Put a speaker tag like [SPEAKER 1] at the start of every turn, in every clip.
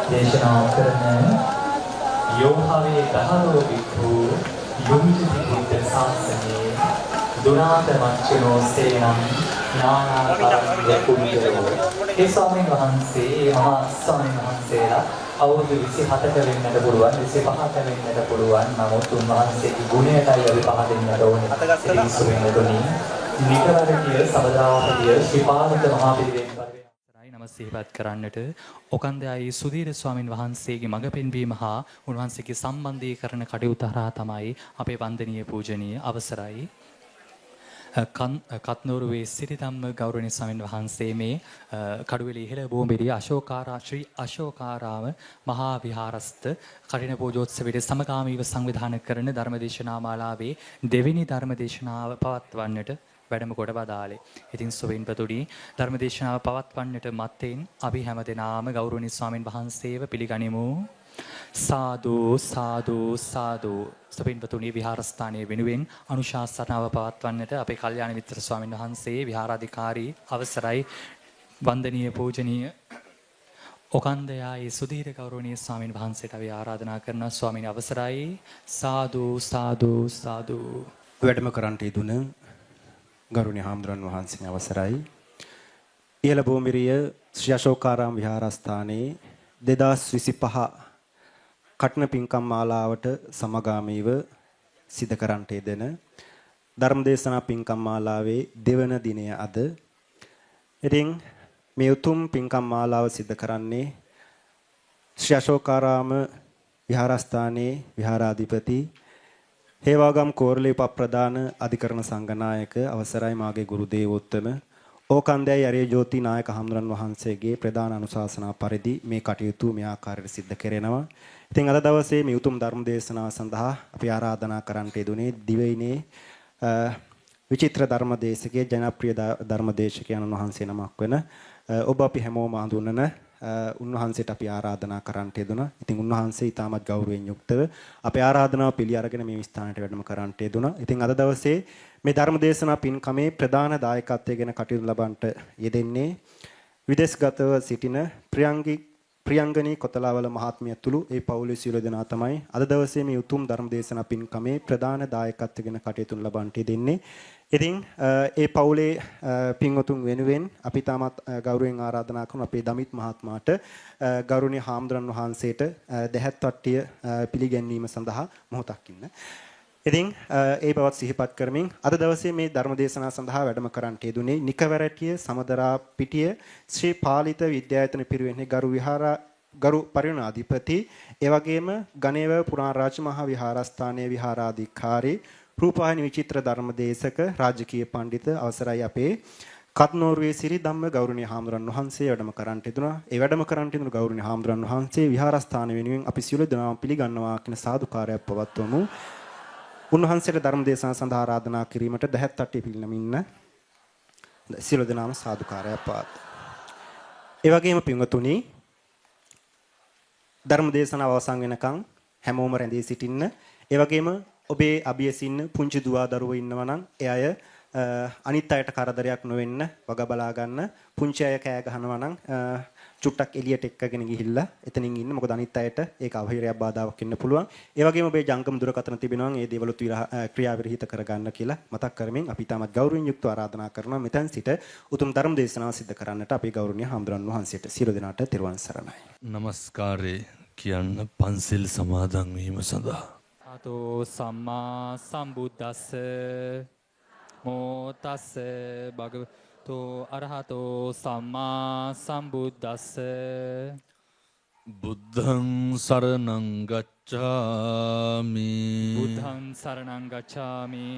[SPEAKER 1] දේශනා කරන යෝහාවේ දහරෝ වික්ඛු යොමුති බුද්ධ ශාසනයේ දුරාත මච්චනෝ සේනම් නානාකාරී කුමිරෝ ඒ ස්වාමීන් වහන්සේ මහා ස්වාමීන් වහන්සේලා අවුරුදු 27ක වෙන්නට පුළුවන් 25ක වෙන්නට පුළුවන් නමුත් උන්වහන්සේගේ ගුණයටයි අපි පහදින්නට ඕනේ ඉතින් සුවිනතුනි නිකරණිය සබදාවලිය ශ්‍රීපාද මහා පිරිවෙන් පරිවෙන් නම සිහිපත් කරන්නට ඔකන්දයායි සුදීර ස්වාමින් වහන්සේගේ මඟ පෙන්වීම හා උන්වහන්සේගේ සම්බන්ධීකරණ කටයුතු හරහා තමයි අපේ වන්දනීය පූජනීය අවසරයි කත්නෝරුවේ සිරිධම්ම ගෞරවනීය ස්වාමින් වහන්සේ මේ කඩුවෙල ඉහළ බෝම්බිරිය ශ්‍රී අශෝකාරාම මහා විහාරස්ත කඨින පූජෝත්සවයේ සමගාමීව සංවිධානය කරන ධර්මදේශනා මාලාවේ දෙවෙනි ධර්මදේශනාව පවත්වන්නට වැඩම කොට වදාළේ. ඉතින් සොවින්පතුනි ධර්මදේශනාව පවත්වන්නට මත්තෙන් අපි හැමදෙනාම ගෞරවනීය ස්වාමින් වහන්සේව පිළිගනිමු. සාදු සාදු සාදු. සොවින්පතුනි විහාරස්ථානයේ වෙනුවෙන් අනුශාසනාව පවත්වන්නට අපේ කල්යාණ මිත්‍ර ස්වාමින් වහන්සේ විහාරාධිකාරී අවසරයි වන්දනීය පූජනීය ඔකන්දයායි සුදීර ගෞරවනීය ස්වාමින් වහන්සේට අපි ආරාධනා කරන ස්වාමීන් අවසරයි සාදු සාදු සාදු.
[SPEAKER 2] වැඩම කරන්නට යෙදුන ගෞරවනීය හාමුදුරන් වහන්සේගේ අවසරයි. ඉහළ බෝමිරිය ශ්‍රී අශෝකාරාම විහාරස්ථානයේ 2025 කඨින පින්කම් මාලාවට සමගාමීව සිදු කරන්නට යෙදෙන ධර්මදේශනා පින්කම් මාලාවේ දෙවන දිනය අද. ඉතින් මේ උතුම් පින්කම් මාලාව සිදු කරන්නේ ශ්‍රී අශෝකාරාම විහාරස්ථානයේ විහාරාධිපති හේවාගම් කෝරළේ උපප්‍රධාන අධිකරණ සංඝනායක අවසරයි මාගේ ගුරු දේවෝත්තම ඕකන්දයයි අරිය ජෝති නායක හඳුරන් වහන්සේගේ ප්‍රධාන අනුශාසනා පරිදි මේ කටයුතු මේ ආකාරයට සිද්ධ කරනවා. ඉතින් අද දවසේ මේ උතුම් ධර්ම දේශනාව සඳහා අපි ආරාධනා කරන්නට යෙදුනේ දිවයිනේ විචිත්‍ර ධර්ම දේශකයේ ජනප්‍රිය ධර්ම දේශකයන් වහන්සේ නමක් වෙන ඔබ අපි හැමෝම හඳුනන උන්වහන්සේට අපි ආරාධනා කරන්නට යෙදුණා. ඉතින් උන්වහන්සේ ඊටමත් ගෞරවයෙන් යුක්තව අපේ ආරාධනාව පිළි අරගෙන මේ ස්ථානයට වැඩම කරන්නට යෙදුණා. ඉතින් අද දවසේ මේ ධර්ම දේශනා පින්කමේ ප්‍රධාන දායකත්වයෙන් කටයුතු ලබන්නට යෙදෙන්නේ විදේශගතව සිටින ප්‍රියංගනී කොතලාවල මහත්මිය ඇතුළු ඒ පවුලේ සියලු දෙනා තමයි අද දවසේ මේ උතුම් ධර්ම දේශනා පින්කමේ ප්‍රධාන දායකත්වයෙන් කටයුතු ලබන්නට යෙදෙන්නේ. ඉතින් ඒ පවුලේ පින්වතුන් වෙනුවෙන් අපි තාමත් ගෞරවයෙන් ආරාධනා කරන අපේ දමිත් මහත්මයාට ගෞරවනීය හාමුදුරන් වහන්සේට දැහැත් වට්ටිය පිළිගැන්වීම සඳහා මොහොතක් ඉන්න. ඉතින් ඒ බවත් සිහිපත් කරමින් අද දවසේ මේ ධර්ම දේශනාව සඳහා වැඩම කරන්නට යෙදුනේ නිකවැරටිය සමදරා පිටිය ශ්‍රී පාලිත විද්‍යායතන පිරිවෙන්හි ගරු පරිණාධිපති ඒ වගේම ගණේව පුරාරාජ මහා විහාරස්ථානයේ විහාරාධිකාරී රූපවාහිනී විචිත්‍ර ධර්ම දේශක රාජකීය පඬිත අවසරයි අපේ කත්නෝරුවේ සිරි ධම්ම ගෞරවනීය හාමුදුරන් වහන්සේ වැඩම කරන්නට යෙදුණා. ඒ වැඩම කරන්නට යෙදුණු ගෞරවනීය හාමුදුරන් වහන්සේ විහාරස්ථාන වෙනුවෙන් අපි සියලු දෙනාම පිළිගන්නවා කියන සාදුකාරයක් පවත්වමු. උන්වහන්සේට ධර්ම දේශනාව සඳහා ආරාධනා කිරීමට දැහැත් අට්ටිය පිළිනමින්න සියලු දෙනාම සාදුකාරයක් පවත්. ඒ වගේම පින්වතුනි ධර්ම දේශනාව අවසන් වෙනකන් හැමෝම රැඳී සිටින්න. ඒ වගේම ඔබේ අභියසින්න පුංචි දුවා දරුවෝ ඉන්නවා නම් ඒ අය අනිත් අයට කරදරයක් නොවෙන්න වග බලා ගන්න. පුංචි අය කෑ ගහනවා නම් චුට්ටක් එළියට එක්කගෙන ගිහිල්ලා එතනින් ඉන්න. මොකද අනිත් අයට ඒක අවහිරයක් බාධාවක් වෙන්න පුළුවන්. ඒ වගේම ඔබේ ජංගම දුරකථන තිබෙනවා නම් ඒ දේවලුත් ක්‍රියා විරහිත කරගන්න කියලා මතක් කරමින් අපි තාමත් ගෞරවයෙන් යුක්තව ආරාධනා කරනවා මෙතෙන් සිට උතුම් ධර්ම දේශනාව සිදු කරන්නට අපේ ගෞරවනීය හාමුදුරන් වහන්සේට සියලු දෙනාට තෙරුවන් සරණයි.
[SPEAKER 3] නමස්කාරේ කියන්න පන්සිල් සමාදන් වීම සඳහා.
[SPEAKER 1] අතෝ සම්මා සම්බුද්දස්ස මෝතස්ස භගවතෝ අරහතෝ සම්මා සම්බුද්දස්ස
[SPEAKER 3] බුද්ධං සරණං ගච්ඡාමි
[SPEAKER 1] බුද්ධං සරණං ගච්ඡාමි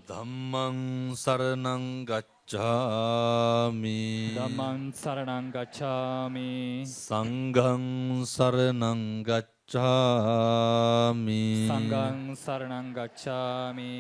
[SPEAKER 3] ධම්මං සරණං ගච්ඡාමි
[SPEAKER 1] ධම්මං සරණං ගච්ඡාමි
[SPEAKER 3] සංඝං සරණං ගච්ඡාමි
[SPEAKER 1] සංඝං සරණං ගච්ඡාමි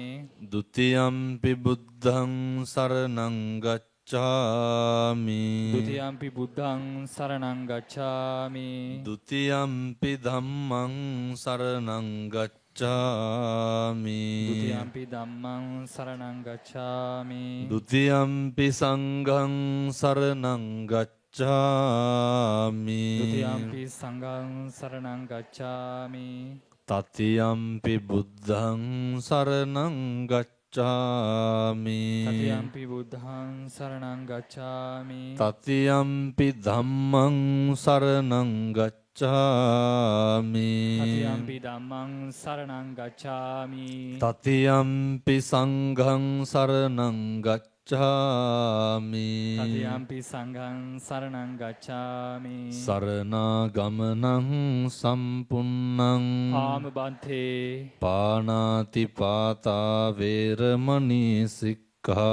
[SPEAKER 1] ဒ ුතියම්පි
[SPEAKER 3] බුද්ධං සරණං ගච්ඡාමි
[SPEAKER 1] ဒ ුතියම්පි බුද්ධං සරණං ගච්ඡාමි
[SPEAKER 3] ဒ ුතියම්පි ධම්මං සරණං ගච්ඡාමි
[SPEAKER 1] ဒ ුතියම්පි ධම්මං සරණං ගච්ඡාමි
[SPEAKER 3] ဒ ුතියම්පි සංඝං සරණං ගච්ඡාමි ගච්ඡාමි
[SPEAKER 1] ဒုတိယံ පි සංඝං සරණං ගච්ඡාමි
[SPEAKER 3] තතියම්පි බුද්ධං සරණං ගච්ඡාමි
[SPEAKER 1] තතියං පි බුද්ධං සරණං ගච්ඡාමි
[SPEAKER 3] තතියම්පි ධම්මං සරණං ගච්ඡාමි
[SPEAKER 1] තතියං පි ධම්මං සරණං ගච්ඡාමි
[SPEAKER 3] තතියම්පි සංඝං සරණං ගච්ඡාමි
[SPEAKER 1] තතියං පි සංඝං සරණං ගච්ඡාමි
[SPEAKER 3] සරණාගමනං සම්පුන්නං
[SPEAKER 1] ආම බන්තේ
[SPEAKER 3] පානාති පාතා වේරමණී සික්ඛාපදං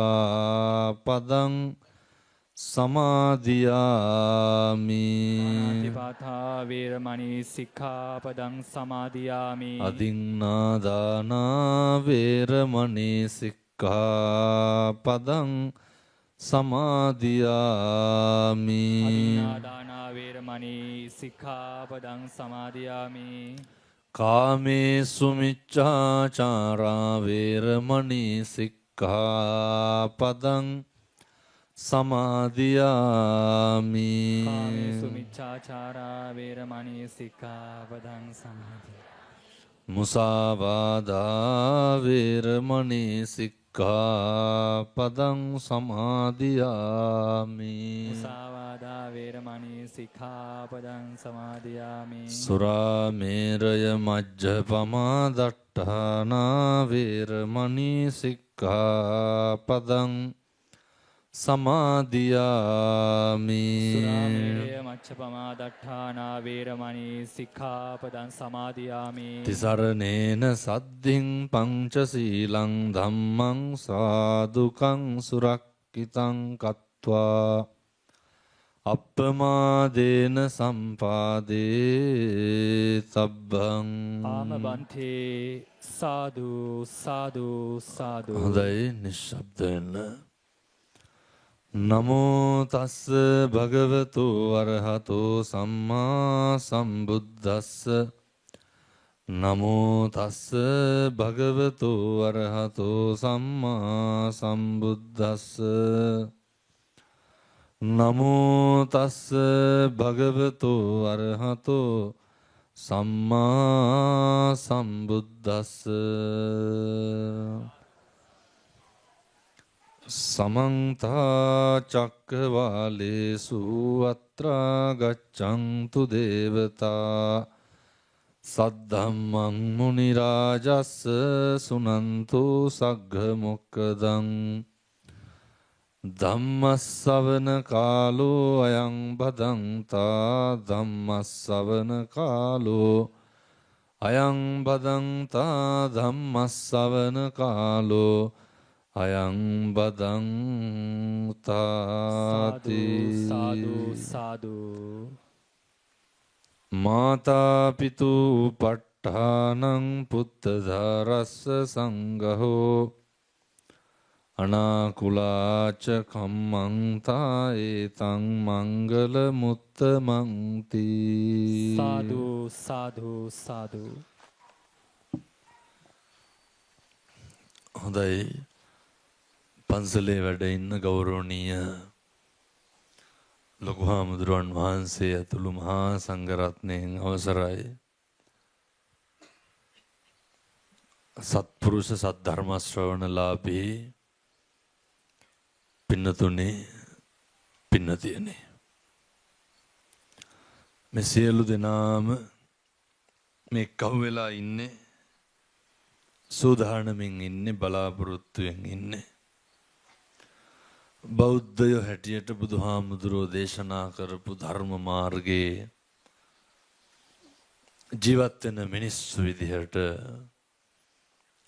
[SPEAKER 3] සමාදියාමි
[SPEAKER 1] අතිපාතා වේරමණී සික්ඛාපදං සමාදියාමි
[SPEAKER 3] අදින්නාදානා වේරමණී සික්ඛාපදං සමාදියාමි
[SPEAKER 1] අදින්නාදානා වේරමණී සික්ඛාපදං සමාදියාමි
[SPEAKER 3] කාමේසු මිච්ඡාචාරා වේරමණී සික්ඛාපදං සමාදියාමි
[SPEAKER 1] කාමේසු මිච්ඡාචාරා වේරමණී සික්ඛාපදං සමාදියාමි
[SPEAKER 3] මුසාවාදා වේරමණී සික්ඛාපදං සමාදියාමි
[SPEAKER 1] මුසාවාදා වේරමණී සික්ඛාපදං සමාදියාමි
[SPEAKER 3] සුරාමේරය මජ්ජපමා දට්ඨානා වේරමණී සික්ඛාපදං සමාදියාමි
[SPEAKER 1] සුරාමේරය මච්ඡපමා දට්ඨානා වේරමණී සික්ඛාපදං සමාදියාමි
[SPEAKER 3] තිසරණේන සද්ධින් පංචශීලං ධම්මං සාදුකං සුරක්ඛිතං කତ୍වා අප්පමාදේන සම්පාදේ සබ්බං
[SPEAKER 1] ආම බන්තේ සාදු සාදු සාදු
[SPEAKER 3] හොඳයි නිශ්ශබ්ද වෙන්න නමෝ තස්ස භගවතු අරහතෝ සම්මා සම්බුද්දස්ස නමෝ තස්ස භගවතු අරහතෝ සම්මා සම්බුද්දස්ස නමෝ තස්ස භගවතු අරහතෝ සම්මා සම්බුද්දස්ස සමන්ත චක්කවාලේසු අත්‍රා ගච්ඡන්තු දේවතා සද්ධම්මං මුනි රාජස්ස සුනන්තු සග්ග මොක්කදං ධම්මස්සවන කාලෝ අයං බදන්තා ධම්මස්සවන කාලෝ අයං බදන්තා ධම්මස්සවන කාලෝ අයං බදන්තාති
[SPEAKER 1] සාදු සාදු
[SPEAKER 3] මාතා පිතු ප ဋ ාණං පුත්තධාරස්ස සංඝෝ අනාකුලාච කම්මං තායේතං මංගල මුත්තමන්ති
[SPEAKER 1] සාදු සාදු සාදු
[SPEAKER 3] හොඳයි පන්සලේ වැඩ ඉන්න ගෞරවනීය ලොකු හාමුදුරුවන් වහන්සේ ඇතුළු මහා සංඝරත්නයන් අවසරයි සත්පුරුෂ සද්ධර්ම ශ්‍රවණලාභී පින්නතුනේ පින්නතියනේ මේ සියලු දෙනාම මේ කව් වෙලා ඉන්නේ සූදානමින් ඉන්නේ බලාපොරොත්තුවෙන් ඉන්නේ බෞද්ධයෝ හැටියට බුදුහාමුදුරෝ දේශනා කරපු ධර්ම මාර්ගයේ ජීවත් වෙන මිනිස්සු විදිහට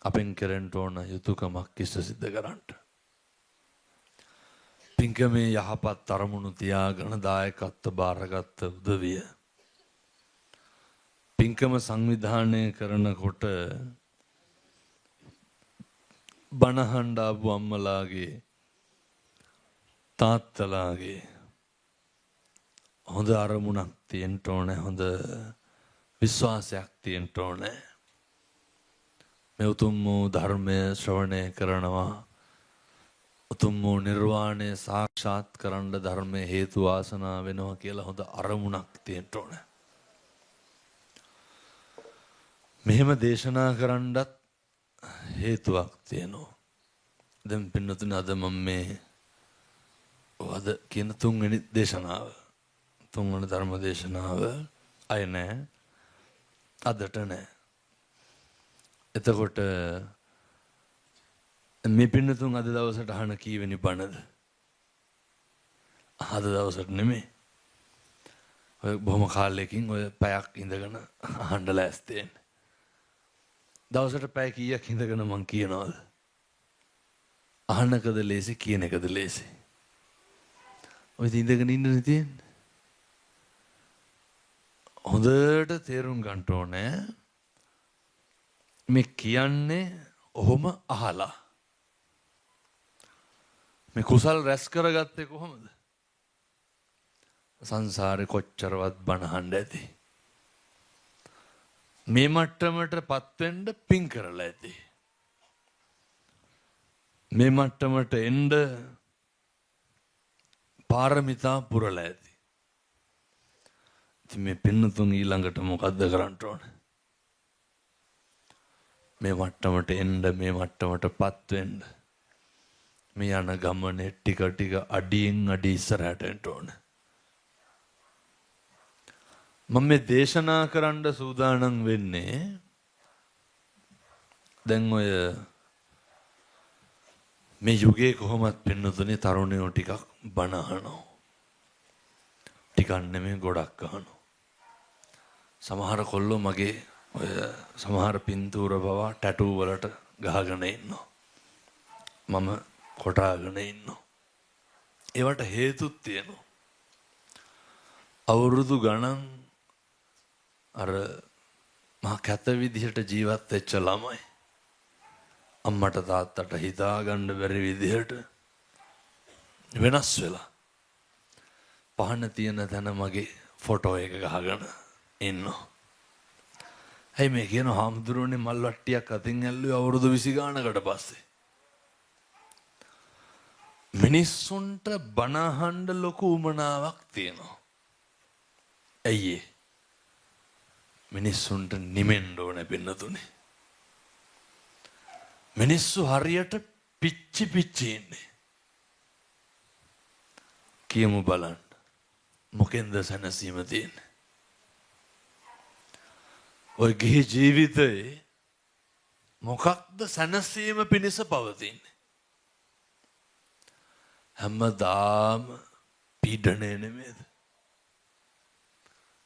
[SPEAKER 3] අපෙන් කරන්න ඕන යුතුයකමක් ඉෂ්ට සිද්ධ කරන්න. පින්කමේ යහපත් අරමුණු තියාගෙන දායකත්ව බාරගත් උදවිය පින්කම සංවිධානය කරනකොට බණහඬ ආපු අම්මලාගේ තාත්තලාගේ හොඳ අරමුණක් තියෙන්න ඕනේ හොඳ විශ්වාසයක් තියෙන්න ඕනේ මේ උතුම් වූ ධර්මය ශ්‍රවණය කරනවා උතුම් වූ නිර්වාණය සාක්ෂාත් කරන්න ධර්මයේ හේතු වාසනා වෙනවා කියලා හොඳ අරමුණක් තියෙන්න ඕන. මෙහෙම දේශනා කරන්නත් හේතුවක් තියෙනවා. දැන් පින්නතුනි අද මම මේ අද කියන තුන්වෙනි දේශනාව, තුන්වෙනි ධර්ම දේශනාව අය නෑ, අදට නෑ. එතකොට මේ පින්නතුන් අද දවසට අහන කීවෙනි බණද? අද දවසට නෙමෙයි. ඔය බොහොම කාලෙකින් ඔය පැයක් ඉඳගෙන අහන්න ලෑස්ති වෙන්නේ. දවසට පැය කීයක් ඉඳගෙන මං කියනවද? අහන්නකද ලේසි, කියන එකද ලේසි? ඔය ඉඳගෙන ඉන්නනේ තියෙන්නේ. හොඳට තේරුම් ගන්න ඕනේ මේ කියන්නේ ඔහොම අහලා. මේ කුසල් රැස් කරගත්තේ කොහොමද? සංසාරේ කොච්චරවත් බණ අහන්න ඇති. මේ මට්ටමටපත් වෙන්න පින් කරලා ඇති. මේ මට්ටමට එන්න පාරමිතා පුරලා ඇති. ඉතින් මේ පින්නතුන් ඊළඟට මොකද්ද කරන්න ඕන? මේ මට්ටමට එන්න, මේ මට්ටමටපත් වෙන්න මේ යන ගමනේ ටික ටික අඩියෙන් අඩි ඉස්සරහට එන්න ඕන. මම මේ දේශනා කරන්න සූදානම් වෙන්නේ දැන් ඔය මේ යුගයේ කොහොමත් පින්නතුනේ තරුණයෝ ටිකක් බණ අහනවා. ටිකක් නෙමෙයි ගොඩක් අහනවා. සමහර කොල්ලෝ මගේ ඔය සමහර පින්තූර පවා ටැටූ වලට ගහගෙන ඉන්නවා. මම කොටාගෙන ඉන්නවා. ඒවට හේතුත් තියෙනවා. අවුරුදු ගණන් අර මහා කැත විදිහට ජීවත් වෙච්ච ළමයි අම්මට තාත්තට හිතාගන්න බැරි විදිහට වෙනස් වෙලා පහන තියෙන තැන මගේ ෆොටෝ එක ගහගෙන ඉන්නවා. ඇයි මේ කියන හාමුදුරුවනේ මල් වට්ටියක් අතින් ඇල්ලුවේ අවුරුදු 20 ගානකට පස්සේ? මිනිස්සුන්ට බණ අහන්න ලොකු උමනාවක් තියෙනවා. ඇයි ඒ? මිනිස්සුන්ට නිමෙන්න ඕනේ පින්නතුනේ. මිනිස්සු හරියට පිච්චි පිච්චි ඉන්නේ. කියමු බලන්න. මොකෙන්ද සැනසීම තියෙන්නේ? ඔය ගිහි ජීවිතේ මොකක්ද සැනසීම පිණිස පවතින්නේ? හැමදාම පීඩනය නෙමෙයිද?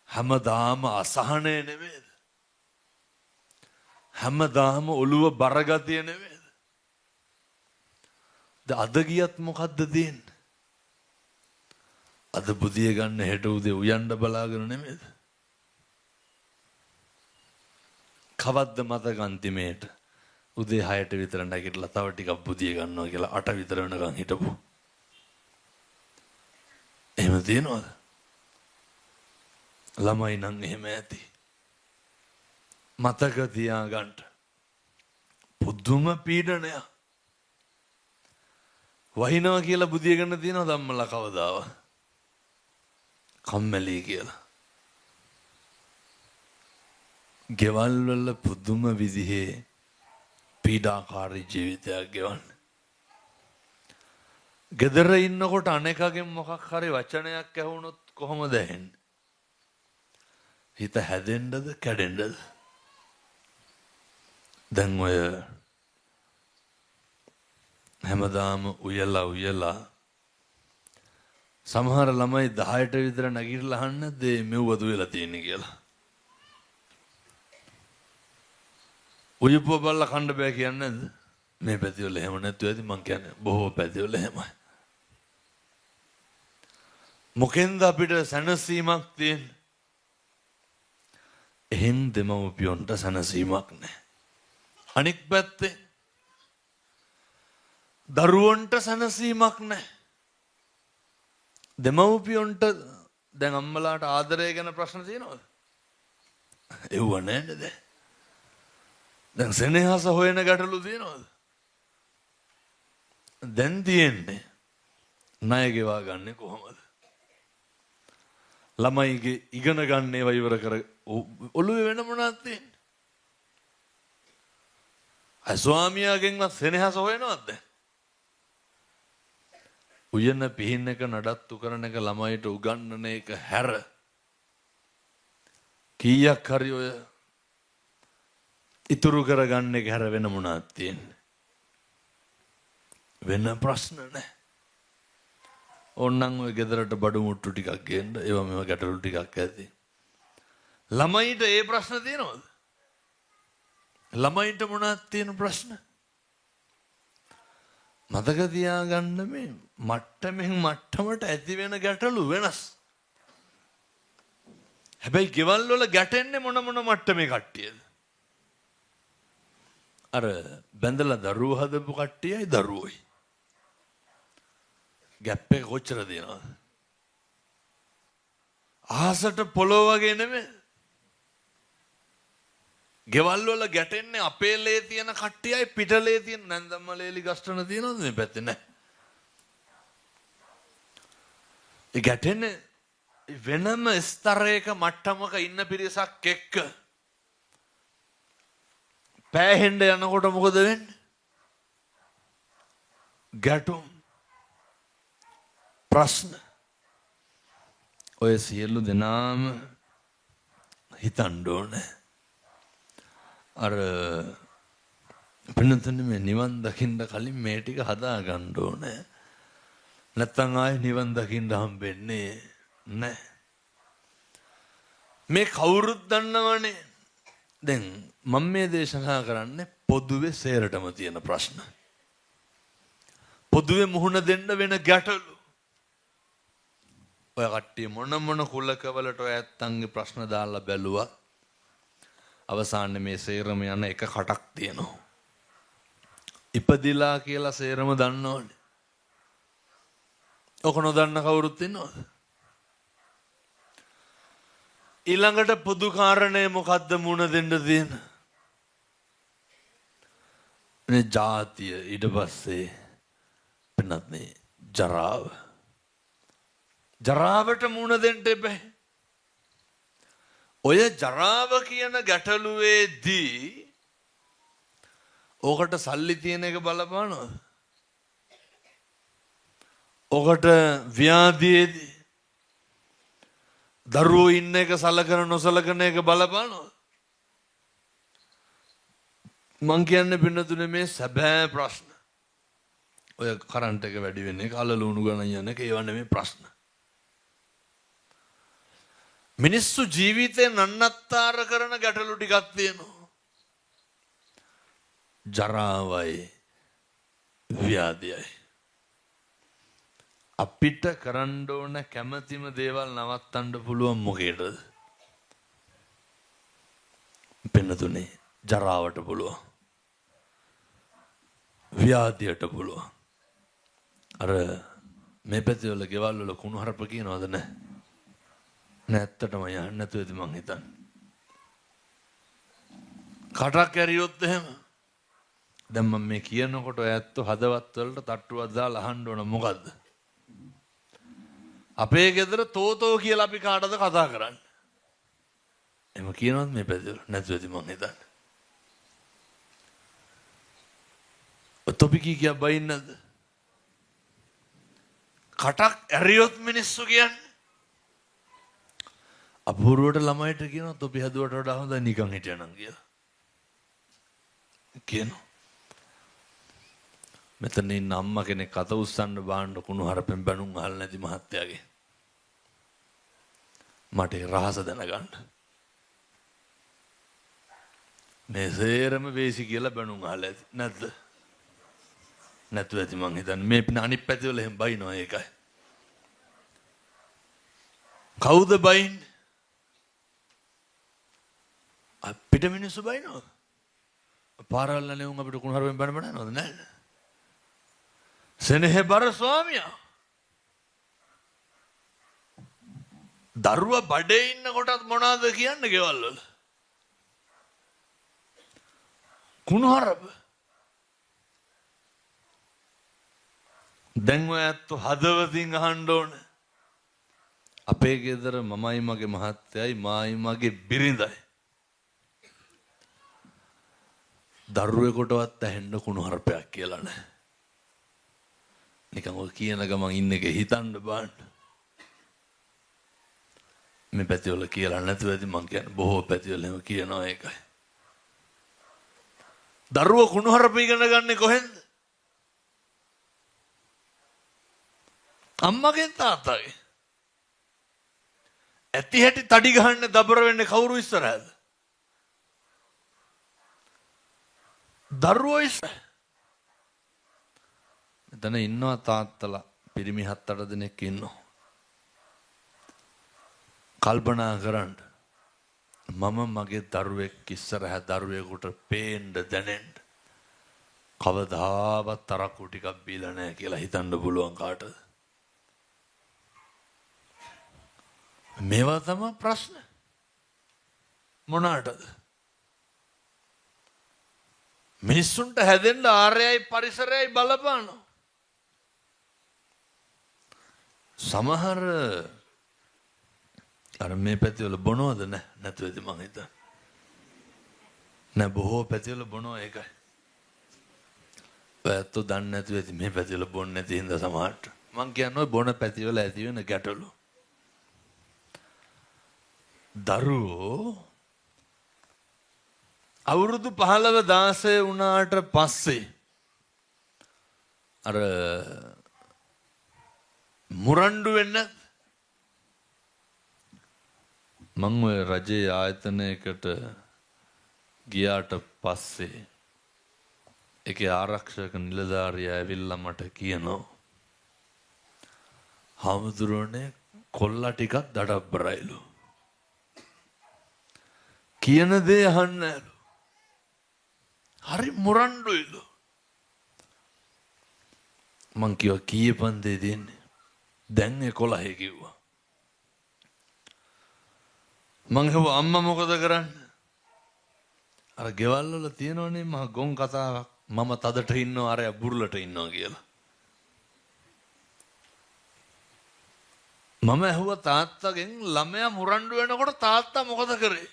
[SPEAKER 3] හැමදාම අසහනය නෙමෙයිද? හැමදාම ඔළුව බරගතිය නෙමෙයිද? අද ගියත් මොකද්ද තියෙන්නේ? අද බුදිය ගන්න හෙට උදේ උයන්න බලාගෙන නෙමෙයිද? කවද්ද මතක අන්තිමේට උදේ 6ට විතර නැගිටලා තව ටිකක් බුදිය ගන්නවා කියලා 8 විතර වෙනකන් හිටපු. එහෙම තියනවද? ළමයි නම් එහෙම ඇති. මතක තියාගන්න. පුදුම පීඩනයක්. වහිනවා කියලා බුදිය ගන්න තියනවද අම්මලා කවදාව? කම්මැලි කියලා. ගෙවල් වල පුදුම විදිහේ පීඩාකාරී ජීවිතයක් ගෙවන්න. ගෙදර ඉන්නකොට අනේකගෙන් මොකක් හරි වචනයක් ඇහුනොත් කොහොමද ඇහෙන්නේ? හිත හැදෙන්නද කැඩෙන්නද? දැන් ඔය හැමදාම උයලා සමහර ළමයි 10ට විතර නැගිටලා අහන්න දේ මෙව්වද වෙලා තියෙන්නේ කියලා. උයපුව බලලා කන්න බෑ කියන්නේ නැද්ද? මේ පැතිවල එහෙම නැතුව ඇති මං කියන්නේ බොහෝ පැතිවල එහෙමයි. මොකෙන්ද අපිට සැනසීමක් තියෙන්නේ? එහෙන් දෙමව්පියොන්ට සැනසීමක් නැහැ. අනික් පැත්තේ දරුවන්ට සැනසීමක් නැහැ. දෙමව්පියොන්ට දැන් අම්මලාට ආදරය ගැන ප්‍රශ්න තියෙනවද? එව්ව නැහැ නේද? දැන් සෙනෙහස හොයන ගැටලු තියෙනවද? දැන් තියෙන්නේ ණය ගෙවා ගන්න කොහොමද? ළමයිගේ ඉගෙන ගන්න ඒවා ඉවර කර ඔළුවේ වෙන මොනවද තියෙන්නේ? අය ස්වාමියාගෙන්වත් සෙනෙහස හොයනවද දැන්? උයන පිහින් එක නඩත්තු කරන එක ළමයිට උගන්වන එක හැර කීයක් හරි ඔය ඉතුරු කරගන්න එක හැර වෙන මොනවද තියෙන්නේ? වෙන ප්‍රශ්න නැහැ. ඕන්නම් ඔය ගෙදරට බඩු මුට්ටු ටිකක් ගේන්න ඒවා මේව ගැටලු ටිකක් ඇති. ළමයිට ඒ ප්‍රශ්න තියෙනවද? ළමයිට මොනවද තියෙන ප්‍රශ්න? මතක තියාගන්න මේ මට්ටමින් මට්ටමට ඇති වෙන ගැටලු වෙනස්. හැබැයි ගෙවල් වල ගැටෙන්නේ මොන මට්ටමේ කට්ටියද? අර බැඳලා දරුවෝ හදපු කට්ටියයි දරුවෝයි. ගැප් එක කොච්චර දෙනවද? ආසට පොළොව වගේ නෙමෙයි. ගෙවල් වල ගැටෙන්නේ අපේ ලේ තියෙන කට්ටියයි පිටලේ තියෙන නැන්දම්ම ලේලි ගස්ටන තියෙනවද මේ පැත්තේ? නැහැ. ඒ ගැටෙන්නේ වෙනම ස්තරයක මට්ටමක ඉන්න පිරිසක් එක්ක පෑහෙන්න යනකොට මොකද වෙන්නේ? ගැටුම් ප්‍රශ්න. ඔය සියලු දෙනාම හිතන්න ඕනේ. අර පින්නතුනේ මේ නිවන් දකින්න කලින් මේ ටික හදා ගන්න ඕනේ. නැත්තම් ආයේ නිවන් දකින්න හම්බෙන්නේ නැහැ. මේ කවුරුත් දන්නවනේ. දැන් මම මේ දේශනා කරන්නේ පොදුවේ සේරටම තියෙන ප්‍රශ්න. පොදුවේ මුහුණ දෙන්න වෙන ගැටලු. ඔය කට්ටිය මොන කුලකවලට ඔය ඇත්තන්ගේ ප්‍රශ්න දාලා බැලුවා. අවසානයේ මේ සේරම යන එක කටක් තියෙනවා. ඉපදිලා කියලා සේරම දන්නවනේ. ඔක නොදන්න කවුරුත් ඉන්නවද? ඊළඟට පොදු කාරණේ මොකද්ද මුණ දෙන්න තියෙන? මේ ජාතිය ඊට පස්සේ වෙනත් මේ ජරාව. ජරාවට මුණ දෙන්න එපා. ඔය ජරාව කියන ගැටලුවේදී ඕකට සල්ලි තියෙන එක බලපානවද? ඕකට ව්‍යාධියේදී දරුවෝ ඉන්න එක සලකන නොසලකන එක බලපානවද? මං කියන්නේ පින්නතුනේ මේ සැබෑ ප්‍රශ්න. ඔය කරන්ට් එක වැඩි වෙන එක අලලුණු ගණන් යන එක ඒව නෙමෙයි ප්‍රශ්න. මිනිස්සු ජීවිතේ නන්නත්තර කරන ගැටලු ටිකක් තියෙනවා. ජරාවයි ව්‍යාධියයි. අපිට කරන්න ඕන කැමැතිම දේවල් නවත්තන්න පුළුවන් මොකේද? පින්නතුනේ ජරාවට පුළුවන්. ව්‍යාධියට පුළුවන්. අර මේ පැත්තේ වල ගෙවල් වල කුණු හරප කියනවද නැහැ? නැත්තටම යන්න නැතුවද මං හිතන්නේ. කටක් ඇරියොත් එහෙම දැන් මම මේ කියනකොට ඇත්ත හදවත් වලට තට්ටුවක් දාලා අහන්න ඕන මොකද්ද? අපේ ගෙදර තෝතෝ කියලා අපි කාටද කතා කරන්නේ? එහෙම කියනවද මේ පැත්තේ? නැතුවද මං හිතන්නේ. ඔතොපි කිය බයින්නද? කටක් ඇරියොත් මිනිස්සු කියන්නේ අපූර්වට ළමයිට කියනවා තොපි හැදුවට වඩා හොඳයි නිකන් හිටියනම් කියලා. කියනවා. මෙතන ඉන්න අම්මා කෙනෙක් අත උස්සන්න බාන්න කුණු හරපෙන් බණුන් අහලා නැති මහත්තයාගේ. මට රහස දැනගන්න. මේ සේරම වේසි කියලා බණුන් අහලා ඇති නැද්ද? නැතුව ඇති මං හිතන්නේ මේ අනිත් පැති වල එහෙම බයිනවා ඒකයි. කවුද බයින්නේ? අපිට මිනිස්සු බයිනවා. පාරවල් නැලුම් අපිට කුණු හරපෙන් බණ බණනවද නැහැ? සෙනෙහ බර ස්වාමියා. දරුවා බඩේ ඉන්න කොටත් මොනවද කියන්නේ ගෙවල් වල? කුණු හරප. දැන් ඔය ඇත්තෝ හදවතින් අහන්න ඕන. අපේ ගෙදර මමයි මගේ මහත්තයයි මායි මගේ බිරිඳයි. දරුවෙකුටවත් ඇහෙන්න කුණු හරපයක් කියලා නැහැ. නිකන් ඔය කියන ගමන් ඉන්න එක හිතන්න බෑන්න. මේ පැතිවල කියලා නැතුව ඇති මං කියන්නේ බොහෝ පැතිවල එහෙම කියනවා ඒකයි. දරුවෝ කුණු හරප ඉගෙන ගන්නේ කොහෙන්ද? අම්මගෙන් තාත්තගෙන්. ඇති හැටි තඩි ගහන්න දබර වෙන්නේ කවුරු ඉස්සරහද? දරුවෝ ඉස්සර. මෙතන ඉන්නවා තාත්තලා පිරිමි 7-8 දෙනෙක් ඉන්නවා. කල්පනා කරන්න. මම මගේ දරුවෙක් ඉස්සරහ දරුවෙකුට පේන්න දැනෙන්න කවදාවත් තරක්කු ටිකක් බීලා නැහැ කියලා හිතන්න පුළුවන් කාටද? මේවා තමයි ප්‍රශ්න. මොනාටද? මිනිස්සුන්ට හැදෙන්න ආර්යයි පරිසරයයි බලපානවා. සමහර අර මේ පැතිවල බොනවද නැතුවද මං හිතන්නේ. නෑ බොහෝ පැතිවල බොනවා ඒකයි. ඔයත් දන්නේ නැතුව ඇති මේ පැතිවල බොන්නේ නැති හින්දා සමහරට. මං කියන්නේ ඔය බොන පැතිවල ඇති වෙන ගැටලු. දරුවෝ අවුරුදු 15-16 වුණාට පස්සේ අර මුරණ්ඩු වෙන්න මං ඔය රජයේ ආයතනයකට ගියාට පස්සේ ඒකේ ආරක්ෂක නිලධාරියා ඇවිල්ලා මට කියනවා හාමුදුරුවනේ කොල්ලා ටිකක් දඩබ්බරයිලු කියන දේ අහන්නෑලු හරි මුරණ්ඩුයිලු මං කිව්වා කීයේ පන්දේ දෙන්නේ දැන් 11 කිව්වා මං හිතුවා අම්මා මොකද කරන්නේ අර ගෙවල් වල තියෙනවනේ මහ ගොන් කතාවක් මම තදට ඉන්නවා අරයා බුරුලට ඉන්නවා කියලා මම ඇහුවා තාත්තගෙන් ළමයා මුරණ්ඩු වෙනකොට තාත්තා මොකද කරේ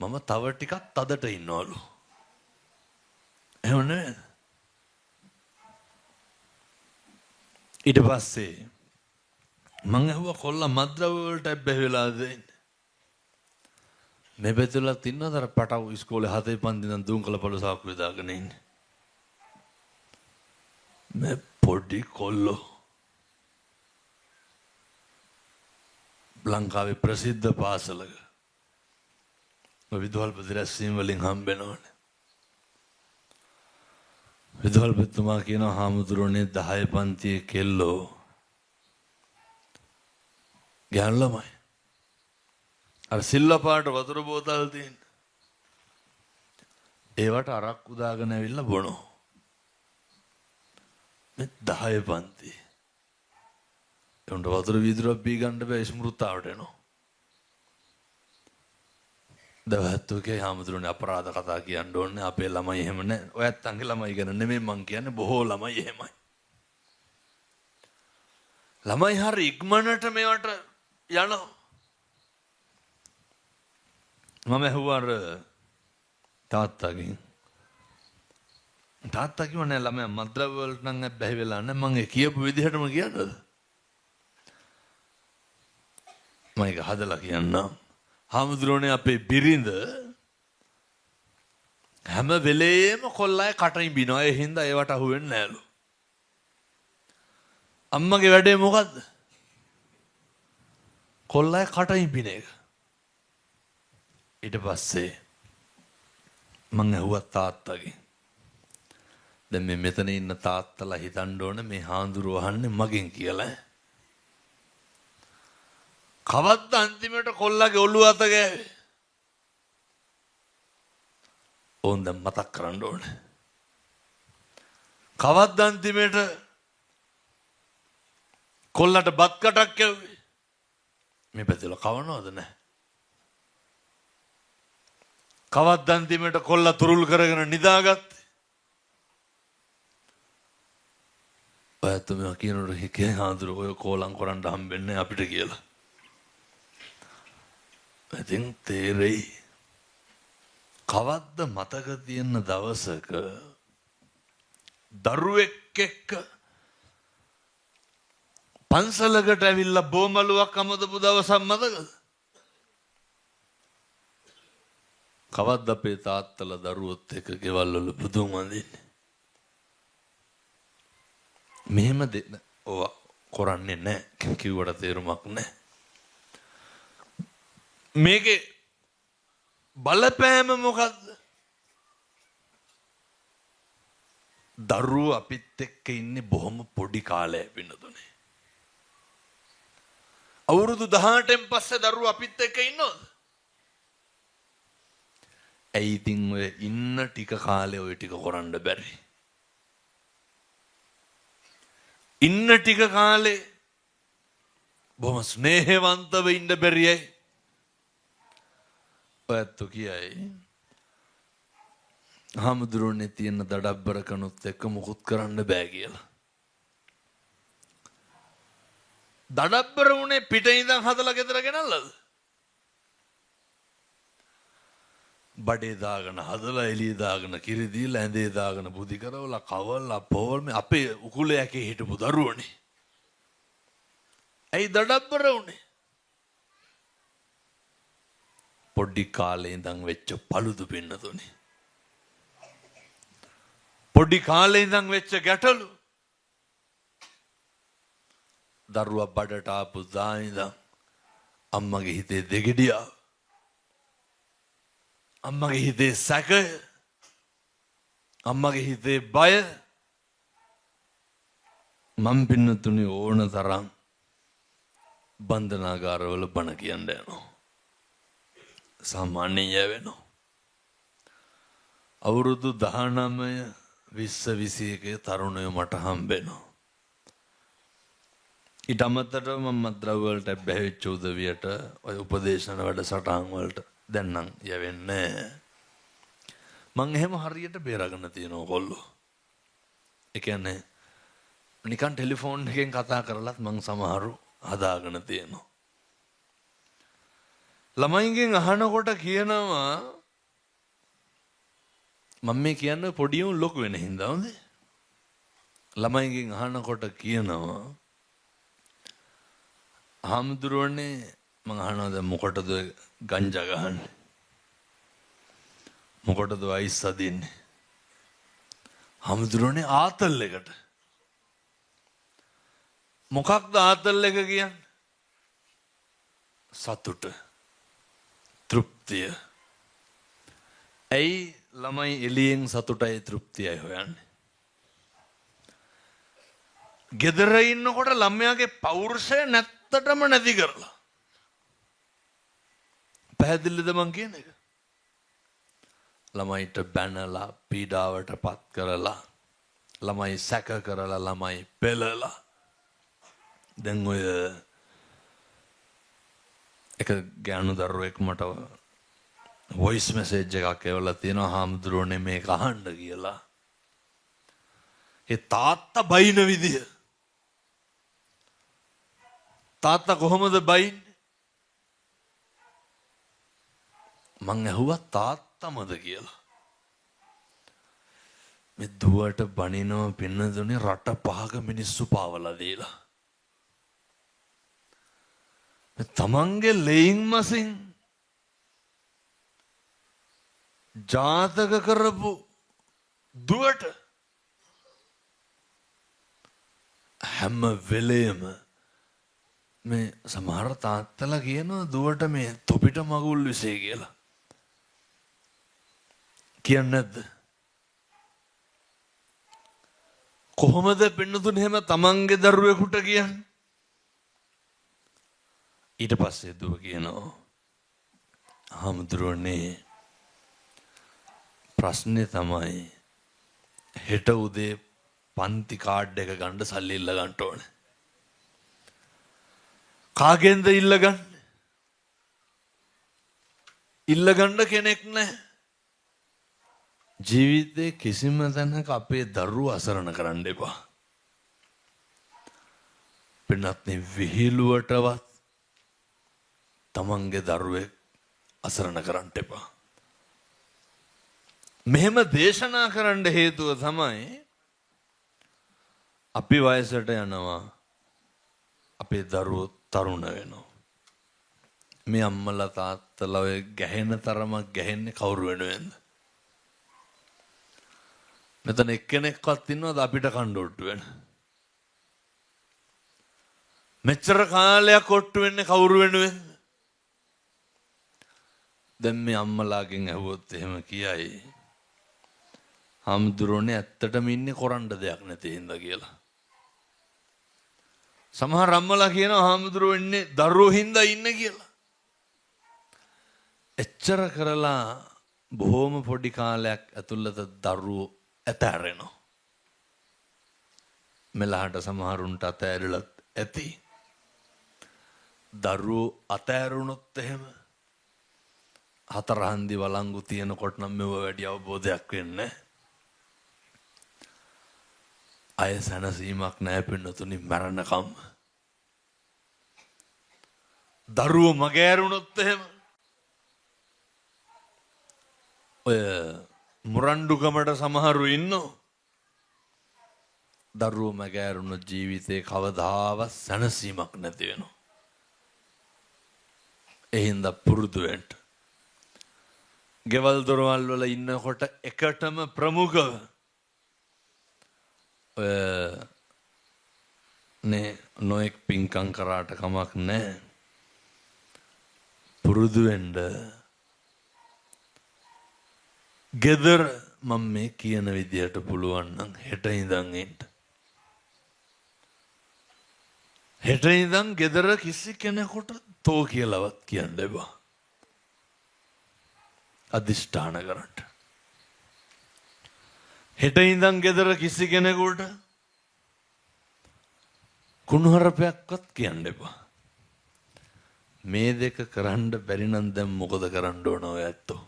[SPEAKER 3] මම තව ටිකක් තදට ඉන්නවලු එහෙම නේද ඊට පස්සේ මං ඇහුවා කොල්ලා මද්ද්‍රව්‍ය වලට බැහැ වෙලාද මේ පැතුලක් ඉන්නවද අර පටව ඉස්කෝලේ 7 පන්ති ඉඳන් දුම්කල පළු සාක්කුවේ දාගෙන ඉන්නේ මේ පොඩි කොල්ලෝ ලංකාවේ ප්‍රසිද්ධ පාසලක විදුහල්පති රැස්වීම වලින් හම්බෙනවනේ විදුහල්පතිතුමා කියනවා හාමුදුරනේ 10 පන්තියේ කෙල්ලෝ ගෑනු ළමයි අර සිල්වපාට වතුර බෝතල් තියෙන ඒවට අරක්කු දාගෙන ඇවිල්ලා බොනෝ මේ 10 පන්ති උන්ට වතුර වීදුරුවක් බී ගන්න බෑ ස්මෘතාවට එනවා දවහත්තුකේ හාමුදුරනේ අපරාධ කතා කියන්න ඕනේ අපේ ළමයි එහෙම නැහැ ඔයත් අංගේ ළමයි ගැන නෙමෙයි මං කියන්නේ බොහෝ ළමයි එහෙමයි ළමයි හරි ඉක්මනට මේවට යනවා මම ඇහුවා අර තාත්තාගෙන් තාත්තා කිව්වා නෑ ළමයා මද්ද්‍රව්‍ය වලට නම් බැහැ වෙලා නැහැ මං ඒ කියපු විදිහටම කියන්නද මම ඒක හදලා කියන්නම් හාමුදුරනේ අපේ බිරිඳ හැම වෙලේම කොල්ලයි කටින් බිනවා ඒ හින්දා ඒවට අහු වෙන්නේ නෑලු අම්මගේ වැඩේ මොකද්ද කොල්ලයි කටින් බින එක ඊට පස්සේ මං ඇහුවා තාත්තගෙන් දැන් මේ මෙතන ඉන්න තාත්තලා හිතන්න ඕන මේ හාමුදුරුවෝ අහන්නේ මගෙන් කියලා කවද්ද අන්තිමට කොල්ලගේ ඔළුව අත ගෑවේ ඕන් දැන් මතක් කරන්න ඕනේ කවද්ද අන්තිමට කොල්ලට බත් කටක් කැව්වේ මේ පැතිවල කවනවද නැහැ කවද්ද අන්තිමට කොල්ලා තුරුල් කරගෙන නිදාගත්තේ ඔයත් මේ කියනකොට හිකේ හාඳුර ඔය කෝලම් කරන්න හම්බෙන්නේ අපිට කියලා. ඉතින් තේරෙයි කවද්ද මතක තියෙන දවසක දරුවෙක් එක්ක පන්සලකට ඇවිල්ලා බෝමලුවක් අමතපු දවසක් මතකද? කවද්ද අපේ තාත්තලා දරුවොත් එක්ක ගෙවල් වල පුදුම වඳින්නේ? මෙහෙම ඔය කරන්නේ නැහැ කිව්වට තේරුමක් නැහැ. මේකේ බලපෑම මොකද්ද? දරුවෝ අපිත් එක්ක ඉන්නේ බොහොම පොඩි කාලයක් වෙනතුනේ. අවුරුදු 18න් පස්සේ දරුවෝ අපිත් එක්ක ඉන්නවද? ඇයි ඉතින් ඔය ඉන්න ටික කාලේ ඔය ටික කරන්න බැරි? ඉන්න ටික කාලේ බොහොම ස්නේහවන්තව ඉන්න බැරියයි. ඔයත් කියයි හාමුදුරුවනේ තියෙන දඩබ්බර කනුත් එක්ක මුකුත් කරන්න බෑ කියලා. දඩබ්බර උනේ පිටේ ඉඳන් හදලා ගෙදර ගෙනල්ලාද? බඩේ දාගෙන හදලා එළිය දාගෙන කිරි දීලා ඇඳේ දාගෙන බුදි කරවලා කවලා පොවල් මේ අපේ උකුල යකේ හිටපු දරුවනේ. ඇයි දඩබ්බර උනේ? පොඩි කාලේ ඉඳන් වෙච්ච paludu පින්නතුනේ. පොඩි කාලේ ඉඳන් වෙච්ච ගැටලු. දරුවා බඩට ආපු දා ඉඳන් අම්මගේ හිතේ දෙගිඩියා. අම්මගේ හිතේ සැකය. අම්මගේ හිතේ බය. මම් පින්නතුනේ ඕන තරම් බන්ධනාගාරවල බණ කියන්න යනවා. සාමාන්‍යය වෙනවා. අවුරුදු 19 20 21 තරුණයෝ මට හම්බෙනවා. ඊට අමතරව මම මත්ද්‍රව්‍ය වලට බැහැවිච්ච උදවියට ඔය උපදේශන වැඩසටහන් වලට දැන් නම් යවෙන්නේ. මං එහෙම හරියට බේරගෙන තියෙනවා කොල්ලෝ. ඒ කියන්නේ නිකන් ටෙලිෆෝන් එකෙන් කතා කරලත් මං සමහරු හදාගෙන තියෙනවා. ළමයින්ගෙන් අහනකොට කියනවා මම මේ කියන්නේ පොඩි උන් ලොකු වෙන හින්දා හොඳේ. ළමයින්ගෙන් අහනකොට කියනවා හාමුදුරුවනේ මං අහනවා දැන් මොකටද ගංජා ගහන්නේ? මොකටද අයිස් අදින්නේ? හාමුදුරුවනේ ආතල් එකට. මොකක්ද ආතල් එක කියන්නේ? සතුට. තෘප්තිය. ඇයි ළමයි එළියෙන් සතුටයි තෘප්තියයි හොයන්නේ? ගෙදර ඉන්නකොට ළමයාගේ පෞරුෂය නැත්තටම නැති කරලා. පැහැදිලිද මං කියන එක? ළමයිට බැනලා පීඩාවට පත් කරලා ළමයි සැක කරලා ළමයි පෙළලා. දැන් ඔය එක ගෑනු දරුවෙක් මට වොයිස් මෙසේජ් එකක් එවලා තියෙනවා හාමුදුරුවනේ මේක අහන්න කියලා. ඒ තාත්තා බයින විදිය. තාත්තා කොහොමද බයින්නේ? මං ඇහුවා තාත්තමද කියලා. මේ දුවට බනිනව පින්නදුනේ රට පහක මිනිස්සු පාවලා දීලා. තමන්ගේ ලෙයින් මසින් ජාතක කරපු දුවට හැම වෙලේම මේ සමහර තාත්තලා කියනවා දුවට මේ තොපිට මගුල් විසේ කියලා. කියන්නේ නැද්ද? කොහොමද පින්නතුනේ එහෙම තමන්ගේ දරුවෙකුට කියන්නේ? ඊට පස්සේ දුව කියනවා හාමුදුරුවනේ ප්‍රශ්නේ තමයි හෙට උදේ පන්ති කාඩ් එක ගන්න සල්ලි ඉල්ල ගන්න ඕනේ. කාගෙන්ද ඉල්ල ගන්න? ඉල්ල ගන්න කෙනෙක් නැහැ. ජීවිතේ කිසිම තැනක අපේ දරුවෝ අසරණ කරන්න එපා. පින්වත්නි විහිළුවටවත් තමන්ගේ දරුවෙක් අසරණ කරන්න එපා. මෙහෙම දේශනා කරන්න හේතුව තමයි අපි වයසට යනවා අපේ දරුවෝ තරුණ වෙනවා. මේ අම්මලා තාත්තලා ඔය ගැහෙන තරමක් ගැහෙන්නේ කවුරු වෙනුවෙන්ද? මෙතන එක්කෙනෙක්වත් ඉන්නවද අපිට කණ්ඩෝට්ටු වෙන? මෙච්චර කාලයක් ඔට්ටු වෙන්නේ කවුරු වෙනුවෙන්ද? දැන් මේ අම්මලාගෙන් ඇහුවොත් එහෙම කියයි හාමුදුරනේ ඇත්තටම ඉන්නේ කරන්න දෙයක් නැති හින්දා කියලා. සමහර අම්මලා කියනවා හාමුදුරුවෝ ඉන්නේ දරුවෝ හින්දා ඉන්නේ කියලා. එච්චර කරලා බොහොම පොඩි කාලයක් ඇතුළත දරුවෝ ඇතෑරෙනවා. මෙලහට සමහරුන්ට අතෑරලත් ඇති. දරුවෝ අතෑරුණොත් එහෙම හතරහන්දි වළංගු තියෙනකොට නම් මෙව වැඩි අවබෝධයක් වෙන්නේ. අය සැනසීමක් නැහැ පින්නතුනි මරණකම්. දරුවෝ මගෑරුණොත් එහෙම ඔය මුරණ්ඩුකමට සමහරු ඉන්නෝ. දරුවෝ මගෑරුණු ජීවිතේ කවදාවත් සැනසීමක් නැති වෙනවා. එහෙනම් පුරුදු වෙන්න. ගෙවල් දොරවල් වල ඉන්නකොට එකටම ප්‍රමුඛව නේ නොඑක් පින්කම් කරාට කමක් නැහැ. පුරුදු වෙන්න. ගෙදර මම මේ කියන විදියට පුළුවන් නම් හෙට ඉඳන් එන්න. හෙට ඉඳන් ගෙදර කිසි කෙනෙකුට තෝ කියලාවත් කියන්න එපා. අදිෂ්ඨාන කරන්න. හෙට ඉඳන් ගෙදර කිසි කෙනෙකුට කුණුහරුපයක්වත් කියන්න එපා. මේ දෙක කරන්න බැරි නම් දැන් මොකද කරන්න ඕන ඔය ඇත්තෝ?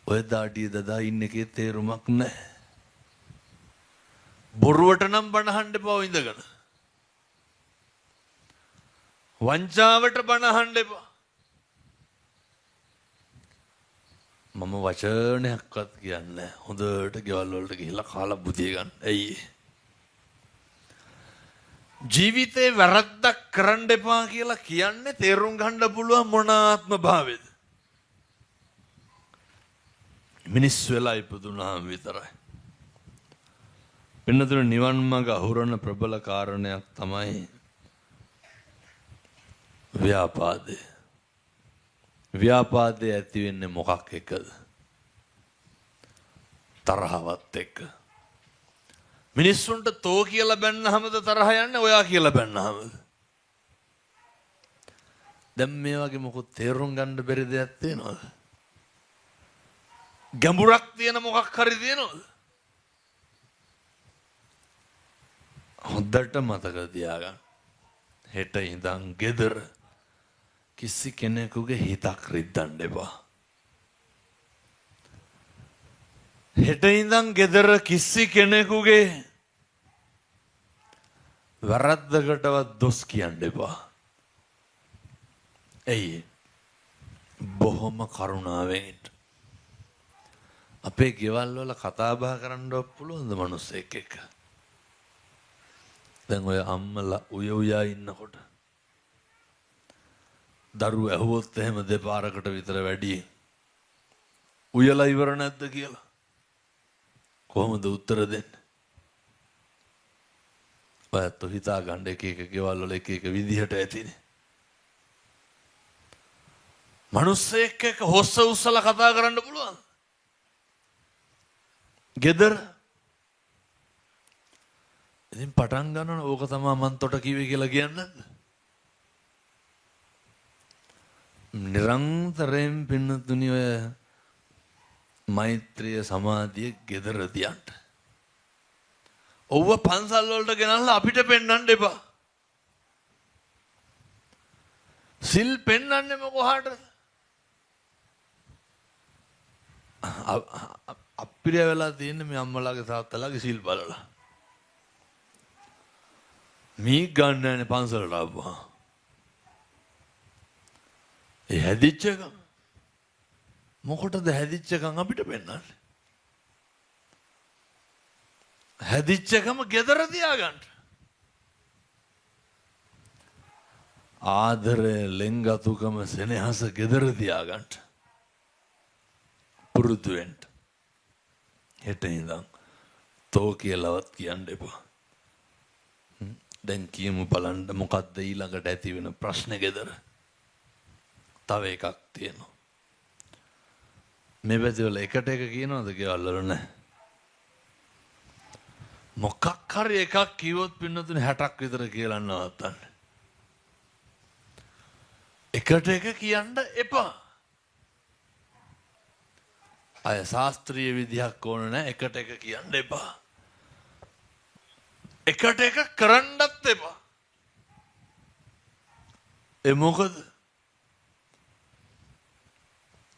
[SPEAKER 3] ඔය දාඩිය දදා ඉන්න එකේ තේරුමක් නැහැ. බොරුවට නම් බනහන්න එපා ඉඳගෙන. වංචාවට බනහන්න එපා. මම වචනයක්වත් කියන්නේ හොඳට ගෙවල් වලට ගිහිල්ලා කාලා බුදිය ගන්න. ඇයි? ජීවිතේ වැරද්දක් කරන්න එපා කියලා කියන්නේ තේරුම් ගන්න පුළුවන් මොන ආත්ම භාවයේද? මිනිස් වෙලා ඉපදුනාම විතරයි. පින්නතුනේ නිවන් මඟ අහුරන ප්‍රබල කාරණයක් තමයි ව්‍යාපාදය. ව්‍යාපාදේ ඇති වෙන්නේ මොකක් එක්කද? තරහවත් එක්ක. මිනිස්සුන්ට තෝ කියලා බැන්නහමද තරහ යන්නේ? ඔයා කියලා බැන්නහමද? දැන් මේ වගේ මොකද තේරුම් ගන්න බැරි දෙයක් තියෙනවද? ගැඹුරක් තියෙන මොකක් හරි තියෙනවද? හොඳට මතක තියාගන්න. හෙට ඉඳන් ගෙදර කිසි කෙනෙකුගේ හිතක් රිද්දන්න එපා. හෙට ඉඳන් ගෙදර කිසි කෙනෙකුගේ වැරද්දකටවත් දොස් කියන්න එපා. ඇයි? බොහොම කරුණාවෙන් අපේ ගෙවල් වල කතා බහ කරන්නවත් පුළුවන්ද මිනිස්සෙක් එක්ක? දැන් ඔය අම්මලා උයා ඉන්නකොට දරුවෝ ඇහුවොත් එහෙම දෙපාරකට විතර වැඩි උයලා ඉවර නැද්ද කියලා කොහොමද උත්තර දෙන්නේ? ඔයත් හිතා ගන්න එක එක ගෙවල් වල එක එක විදිහට ඇතිනේ. මිනිස්සෙක් එක්ක හොස්ස උස්සලා කතා කරන්න පුළුවන්. ගෙදර ඉතින් පටන් ගන්නවනේ ඕක තමයි මන් තොට කිව්වේ කියලා කියන්නේ නැද්ද? නිරන්තරයෙන් පින්නතුනි ඔය මෛත්‍රිය සමාධිය ගෙදර තියන්න. ඔව්ව පන්සල් වලට ගෙනල්ලා අපිට පෙන්වන්න එපා. සිල් පෙන්වන්නේ මොකටද? අපිරිය වෙලා තියෙන්නේ මේ අම්මලාගේ තාත්තලාගේ සිල් බලලා. මී ගන්න යන්නේ පන්සලට ආවා. ඒ හැදිච්ච එක මොකටද හැදිච්ච එකන් අපිට පෙන්නන්නේ? හැදිච්ච එකම gedara තියාගන්න. ආදරය, ලෙන්ගතුකම, සෙනෙහස gedara තියාගන්න. පුරුදු වෙන්න. හෙට ඉඳන් තෝ කියලාවත් කියන්න එපා. දැන් කියමු බලන්න මොකද්ද ඊළඟට ඇති වෙන ප්‍රශ්නේ gedara. තව එකක් තියෙනවා. මේ පැතිවල එකට එක කියනවද ගෙවල් වල නැහැ. මොකක් හරි එකක් කිව්වොත් පින්නතුනේ 60ක් විතර කියලා නවත්තන්න. එකට එක කියන්න එපා. අය ශාස්ත්‍රීය විදිහක් ඕන නැහැ. එකට එක කියන්න එපා. එකට එක කරන්නත් එපා. ඒ මොකද?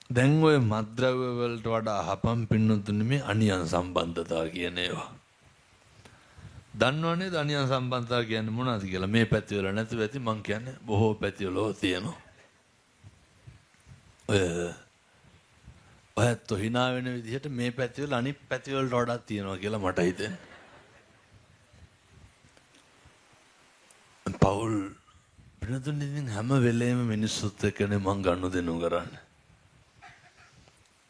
[SPEAKER 3] දැන් ඔය මත්ද්‍රව්‍ය වලට වඩා හපම් පින්නතුනේ මේ අනියන් සම්බන්ධතා කියන ඒවා. දන්නවනේ අනියන් සම්බන්ධතා කියන්නේ මොනවද කියලා? මේ පැතිවල නැති පැති මං කියන්නේ බොහෝ පැතිවල තියෙනවා. ඔයත් හිනා වෙන විදිහට මේ පැතිවල අනිත් පැතිවලට වඩා තියෙනවා කියලා මට හිතෙනවා. පවුල් පින්නතුනේ ඉතින් හැම වෙලේම මිනිස්සුත් එක්කනේ මං ගනුදෙනු කරන්නේ.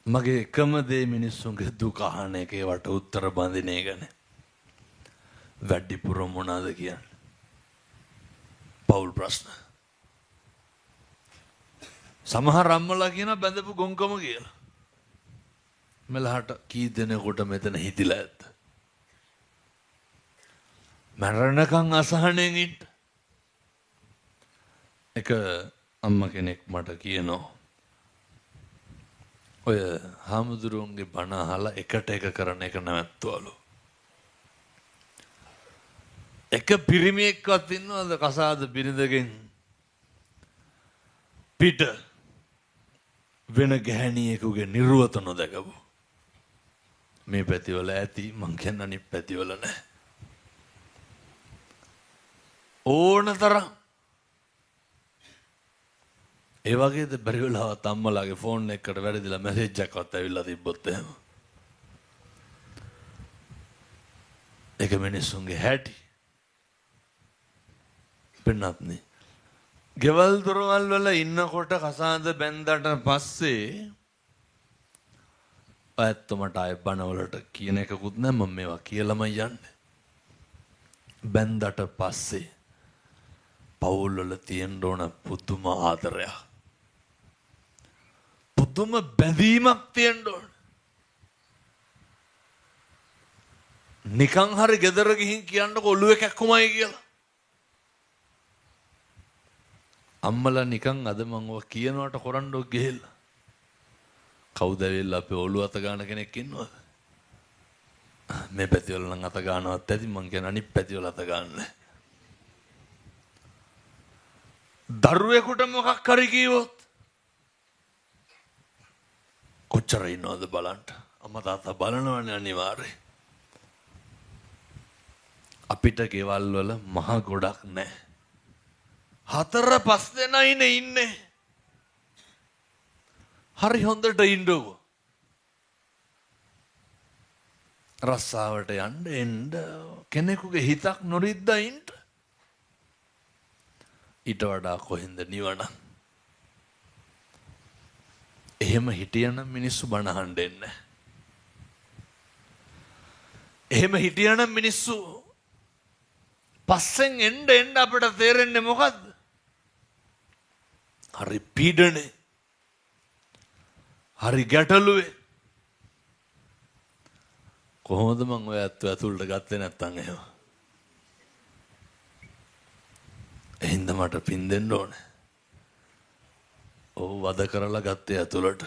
[SPEAKER 3] මගේ එකම දේ මිනිස්සුන්ගේ දුක අහන එක ඒවට උත්තර බඳින එකනේ. වැඩිපුර මොනවාද කියන්නේ? පෞල් ප්‍රශ්න. සමහර අම්මලා කියන බැඳපු ගොංකම කියලා. මෙලහට කී දෙනෙකුට මෙතන හිතිලා ඇද්ද? මරණකම් අසහනෙන් ඉන්න. එක අම්මා කෙනෙක් මට කියනවා ඔය හාමුදුරුවන්ගේ බණ අහලා එකට එක කරන එක නැවැත්තුවලු. එක පිරිමියෙක්වත් ඉන්නවද කසාද බිරිඳගෙන් පිට වෙන ගැහැණියෙකුගේ නිර්වත නොදකපු? මේ පැතිවල ඇති, මං කියන්නේ අනිත් පැතිවල නැහැ. ඕනතරම් ඒ වගේද බැරි වෙලාවත් අම්මලාගේ ෆෝන් එකකට වැරදිලා මැසේජ් එකක්වත් ඇවිල්ලා තිබ්බොත් එහෙම. ඒක මිනිස්සුන්ගේ හැටි. පෙන්නත්නේ. ගෙවල් දොරවල් වල ඉන්නකොට කසාද බැන්දට පස්සේ ඇත්තමට ආය බණවලට කියන එකකුත් නැහැ. මම මේවා කියලාම යන්නේ. බැන්දට පස්සේ පවුල් වල තියෙන්න ඕන පුදුම ආදරයක්. පුදුම බැඳීමක් තියෙන්න ඕන. නිකන් හරි ගෙදර ගිහින් කියන්නකො ඔළුවේ කැක්කුමයි කියලා. අම්මලා නිකන් අද මම ඔය කියනවට කරන්නෝ ගිහිල්ලා. කවුද වෙලා අපේ ඔළුව අත ගන්න කෙනෙක් ඉන්නවද? මේ පැතිවල නම් අත ගන්නවත් ඇති. මං කියන අනිත් පැතිවල අත ගන්න. දරුවෙකුට මොකක් හරි කිව්වොත් කොච්චර ඉන්නවද බලන්න. අම්මා තාත්තා බලනවනේ අනිවාර්යයෙන්. අපිට ගෙවල් වල මහ ගොඩක් නැහැ. 4-5 දෙනා ඉන්නේ. හරි හොඳට ඉන්නකෝ. රස්සාවට යන්න එන්න කෙනෙකුගේ හිතක් නොරිද්දා ඉන්න. ඊට වඩා කොහෙන්ද නිවන? එහෙම හිටියනම් මිනිස්සු බණ අහන්න එන්නේ. එහෙම හිටියනම් මිනිස්සු පස්සෙන් එන්න අපිට තේරෙන්නේ මොකද්ද? හරි පීඩනේ. හරි ගැටලුවේ. කොහොමද මං ඔය ඇතුළට ගත්තේ නැත්තම් එහෙම? එහෙනම් මට පින් දෙන්න ඕනේ. ඔව් වද කරලා ගත්තේ ඇතුළට.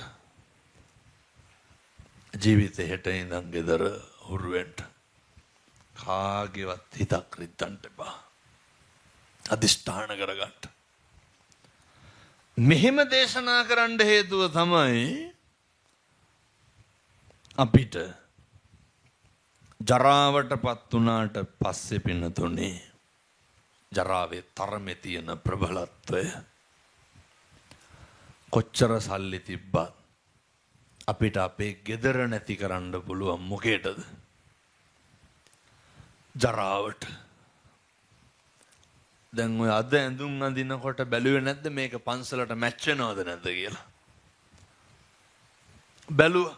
[SPEAKER 3] ජීවිතේ හෙට ඉඳන් ගෙදර හුරුවෙන්න. කාගේවත් හිතක් රිද්දන්න එපා. අදිෂ්ඨාන කරගන්න. මෙහෙම දේශනා කරන්න හේතුව තමයි අපිට ජරාවටපත් වුණාට පස්සේ පින්නතුනේ ජරාවේ තරමේ තියෙන ප්‍රබලත්වය කොච්චර සල්ලි තිබ්බත් අපිට අපේ ගෙදර නැති කරන්න පුළුවන් මොකේටද? ජරාවට. දැන් ඔය අද ඇඳුම් අඳිනකොට බැලුවේ නැද්ද මේක පන්සලට මැච් වෙනවද නැද්ද කියලා? බැලුවා.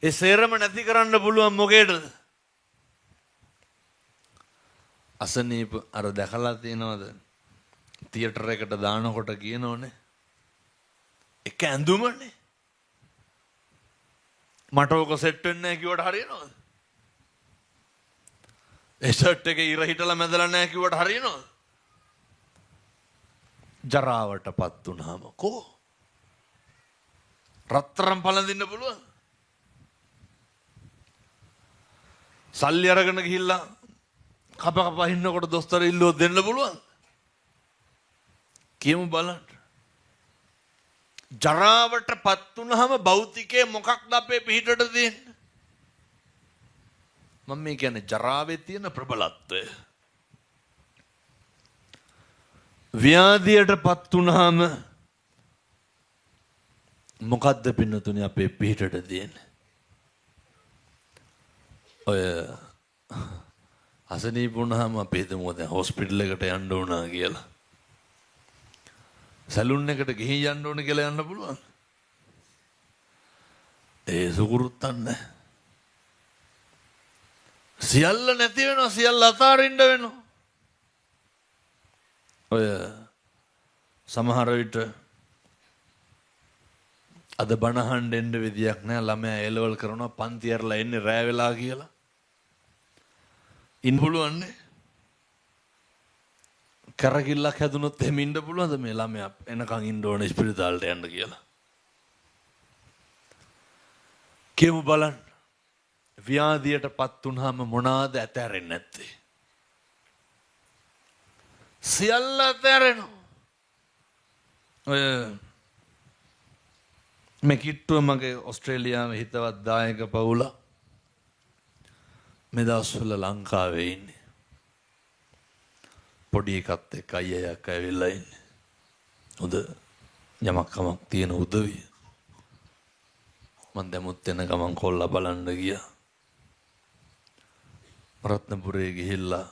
[SPEAKER 3] ඒ සේරම නැති කරන්න පුළුවන් මොකේටද? අසනීප අර දැකලා තියෙනවද? තියටර් එකට දානකොට කියනෝනේ එක ඇඳුමනේ. මට ඕක සෙට් වෙන්නේ නැහැ කිව්වට හරියනවද? ඒ ෂර්ට් එකේ ඉර හිටලා මැදලා නැහැ කිව්වට හරියනවද? ජරාවටපත් වුණාම කෝ රත්තරන් පළඳින්න පුළුවන්? සල්ලි අරගෙන ගිහිල්ලා කප ඉන්නකොට දොස්තර ඉල්ලුවොත් දෙන්න පුළුවන්? කියමු බලන්න. ජරාවටපත් වුණාම භෞතිකයේ මොකක්ද අපේ පිටට දෙන්නේ? මම මේ කියන්නේ ජරාවේ තියෙන ප්‍රබලත්වය. ව්‍යාධියටපත් වුණාම මොකද්ද පින්නතුනේ අපේ පිටට දෙන්නේ? ඔය අසනීප වුණාම අපි හිතමු දැන් හොස්පිටල් එකට යන්න ඕනා කියලා. සැලුන් එකට ගිහින් යන්න ඕන කියලා යන්න පුළුවන්? ඒ සුකුරුත්තක් නැහැ. සියල්ල නැති වෙනවා, සියල්ල අතාරින්න වෙනවා. ඔය සමහර විට අද බණහන් දෙන්න විදියක් නැහැ. ළමයා එලවල් කරනවා පන්ති ඇරලා එන්නේ රෑ වෙලා කියලා. ඉන්න පුළුවන්නේ. කරකිල්ලක් හැදුනොත් එහෙම ඉන්න පුළුවන්ද මේ ළමයා එනකන් ඉන්න ඕනේ ස්පිරිතාලට යන්න කියලා? කියමු බලන්න. ව්‍යාධියටපත් වුණාම මොනවාද ඇතැරෙන්නේ නැත්තේ? සියල්ල ඇතැරෙනවා. ඔය මේ කිට්ටුව මගේ ඔස්ට්‍රේලියාවේ හිතවත් දායක පවුල මේ දවස්වල ලංකාවේ ඉන්නේ. පොඩි එකත් එක්ක අයියක් ඇවිල්ලා ඉන්නේ. හොඳ යමක් කමක් තියෙන උදවිය. මම දැමුත් එන ගමන් කොල්ලා බලන්න ගියා. රත්නපුරේ ගිහිල්ලා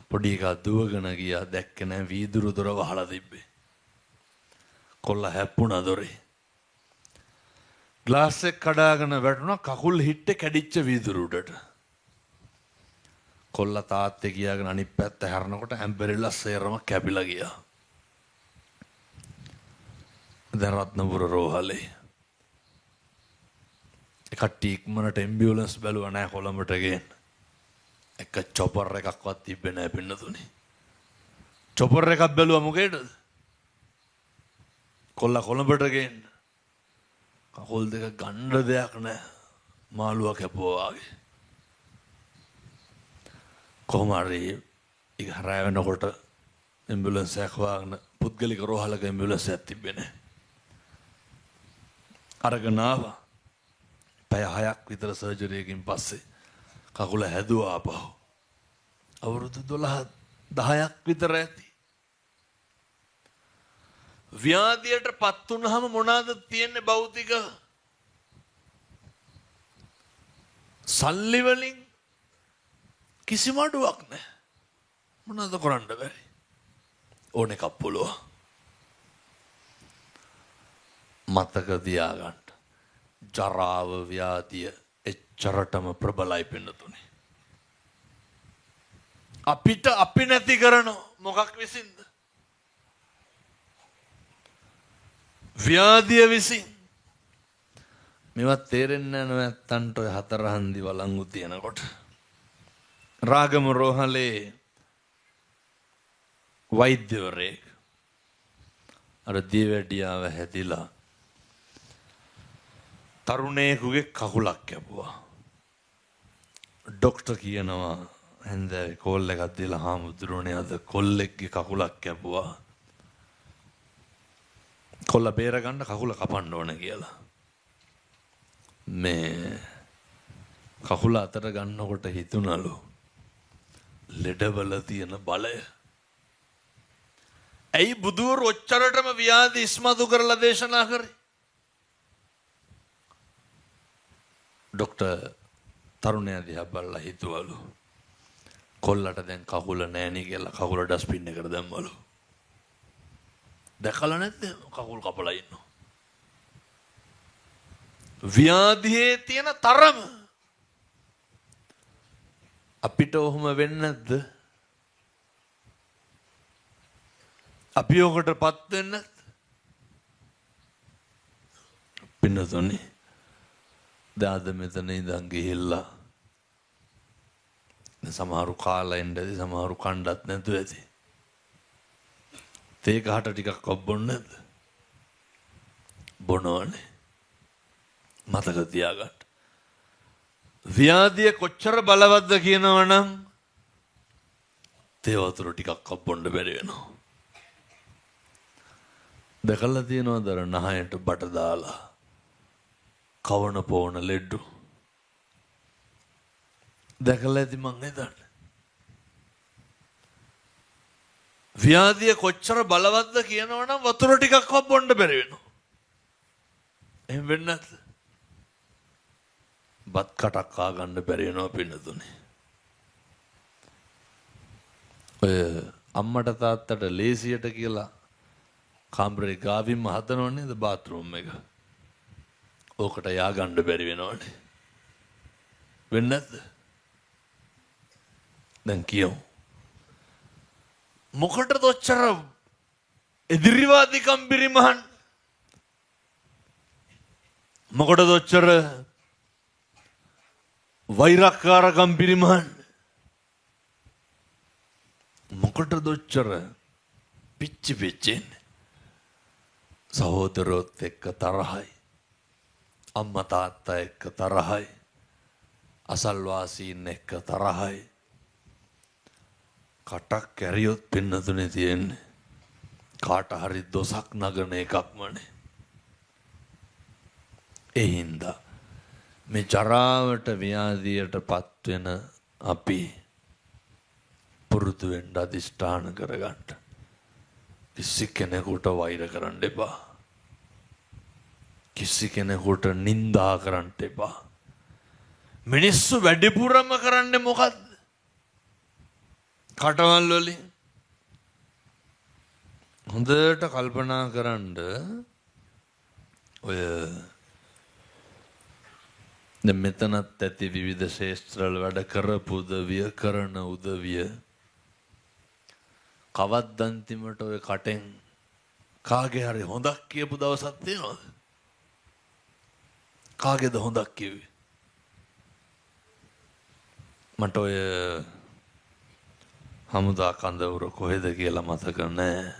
[SPEAKER 3] පොඩි එකා දුවගෙන ගියා. දැක්කේ නැහැ වීදුරු දොර වහලා තිබ්බේ. කොල්ලා හැප්පුණා දොරේ. ග්ලාස් එක කඩාගෙන වැටුණා. කකුල් හිට්ටේ කැඩිච්ච වීදුරු උඩට. කොල්ලා තාත්තේ ගියාගෙන අනිත් පැත්ත හැරනකොට ඇම්බරෙල්ලා සේරම කැපිලා ගියා. දැන් රත්නපුර රෝහලේ. ඒ කට්ටිය ඉක්මනට ඇම්බියුලන්ස් බැලුවා නැහැ කොළඹට ගේන්න. එක චොපර් එකක්වත් තිබ්බේ නැහැ පින්නතුනේ. චොපර් එකක් බැලුවා මොකේද? කොල්ලා කොළඹට ගේන්න. කකුල් දෙක ගන්න දෙයක් නැහැ. මාළුවා කැපුවා වගේ. කොහොම හරි ඒක හරය වෙනකොට ඇම්බියුලන්ස් එකක් වාගෙන පුද්ගලික රෝහලක ඇම්බියුලන්ස් එකක් තිබ්බේ නැහැ. අරගෙන ආවා. පැය 6ක් විතර සර්ජරි එකකින් පස්සේ කකුල හැදුවා ආපහු. අවුරුදු 12 10ක් විතර ඇති. ව්‍යාධියටපත් වුණාම මොනවාද තියෙන්නේ භෞතික? සල්ලි වලින් කිසිම අඩුවක් නැහැ. මොනවද කරන්න බැරි? ඕන එකක් පුළුවන්. මතක තියාගන්න. ජරාව ව්‍යාධිය එච්චරටම ප්‍රබලයි පින්නතුනේ. අපිට අපි නැති කරන මොකක් විසින්ද? ව්‍යාධිය විසින්. මේවත් තේරෙන්නේ නැත්තන්ට ඔය හතරහන්දි වළංගු තියනකොට. රාගම රෝහලේ වෛද්‍යවරයෙක් අර දියවැඩියාව හැදිලා තරුණයෙකුගේ කකුලක් කැපුවා. ඩොක්ටර් කියනවා හැන්දෑවේ කෝල් එකක් දීලා හාමුදුරුවනේ අද කොල්ලෙක්ගේ කකුලක් කැපුවා. කොල්ල බේරගන්න කකුල කපන්න ඕන කියලා. මේ කකුල අතට ගන්නකොට හිතුණලු ලෙඩවල තියෙන බලය. ඇයි බුදුවරු ඔච්චරටම ව්‍යාධි ඉස්මතු කරලා දේශනා කරේ? ડોક્ટર තරුණයා දිහා බලලා හිතුවලු කොල්ලට දැන් කකුල නෑනේ කියලා කකුල ඩස්බින් එකට දැම්මලු. දැකලා නැද්ද කකුල් කපලා ඉන්නවා. ව්‍යාධියේ තියෙන තරම අපිට ඔහොම වෙන්නේ නැද්ද? අපි ඔකටපත් වෙන්නේ නැද්ද? පින්නතුනි දාද මෙතන ඉඳන් ගිහිල්ලා සමහරු කාලා ඉඳදී සමහරු කණ්ඩත් නැතුව ඇති. තේ කහට ටිකක් ඔබ්බොන්නේ නැද්ද? බොනවනේ. මතක තියාගන්න. ව්‍යාධිය කොච්චර බලවත්ද කියනවනම් තේ වතුර ටිකක් ඔබ්බොන්න බැරි වෙනවා. දැකලා තියෙනවද අර නහයට බට දාලා කවන පොවන ලෙඩ්ඩු? දැකලා ඇති මං හිතන්නේ. ව්‍යාධිය කොච්චර බලවත්ද කියනවනම් වතුර ටිකක් බොන්න බැරි වෙනවා. එහෙම වෙන්නේ නැද්ද? බත් කටක් කා ගන්න බැරි වෙනවා පින්නතුනේ. ඔය අම්මට තාත්තට ලේසියට කියලා කාමරේ ගාවින්ම හදනව නේද බාත්රූම් එක. ඕකට යා ගන්න බැරි වෙනවනේ. වෙන්නේ නැද්ද? දැන් කියමු. මොකටද ඔච්චර එදිරිවාදිකම් බිරිමහන්? මොකටද ඔච්චර වෛරක්කාරකම් බිරිමහන්? මොකටද ඔච්චර පිච්චි පිච්චෙන්නේ? සහෝදරොත් එක්ක තරහයි, අම්මා තාත්තා එක්ක තරහයි, අසල්වාසීන් එක්ක තරහයි. කටක් කැරියොත් පින්නතුනේ තියෙන්නේ කාට හරි දොසක් නගන එකක්මනේ. ඒ හින්දා මේ ජරාවට ව්‍යාධියට පත්වෙන අපි පුරුදු වෙන්න අධිෂ්ඨාන කරගන්න. කිසි කෙනෙකුට වෛර කරන්න එපා. කිසි කෙනෙකුට නින්දා කරන්න එපා. මිනිස්සු වැඩිපුරම කරන්නේ මොකද්ද? කටවල් වලින් හොඳට කල්පනා කරන්න. ඔය දැන් මෙතනත් ඇති විවිධ ශේෂ්ත්‍රවල වැඩ කරපු උදවිය කරන උදවිය කවද්ද අන්තිමට ඔය කටෙන් කාගේ හරි හොඳක් කියපු දවසක් තියෙනවද? කාගේද හොඳක් කිව්වේ? මට ඔය හමුදා කඳවුර කොහෙද කියලා මතක නැහැ.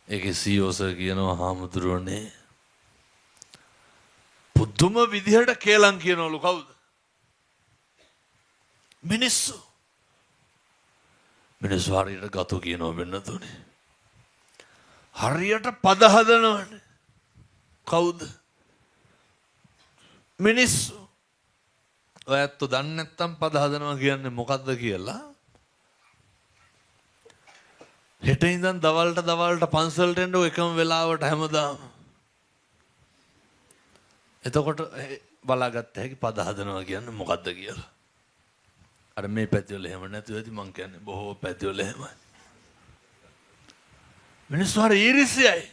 [SPEAKER 3] ඒකේ සීෝස කියනවා හාමුදුරුවනේ පුදුම විදිහට කේලම් කියනවලු. කවුද? මිනිස්සු. මිනිස්සු හරියට ගතු කියනවා වෙන්නතුනේ. හරියට පද හදනවනේ. කවුද? මිනිස්සු. ඔයත් දන්නේ නැත්තම් පද හදනවා කියන්නේ මොකද්ද කියලා? හෙට ඉඳන් දවල්ට පන්සලට එන්න එකම වෙලාවට හැමදාම. එතකොට බලාගත්ත හැකි පද හදනවා කියන්නේ මොකද්ද කියලා. අර මේ පැතිවල එහෙම නැතුව ඇති මං කියන්නේ බොහෝ පැතිවල එහෙමයි. මිනිස්සු හරි ඊර්ෂ්‍යයි.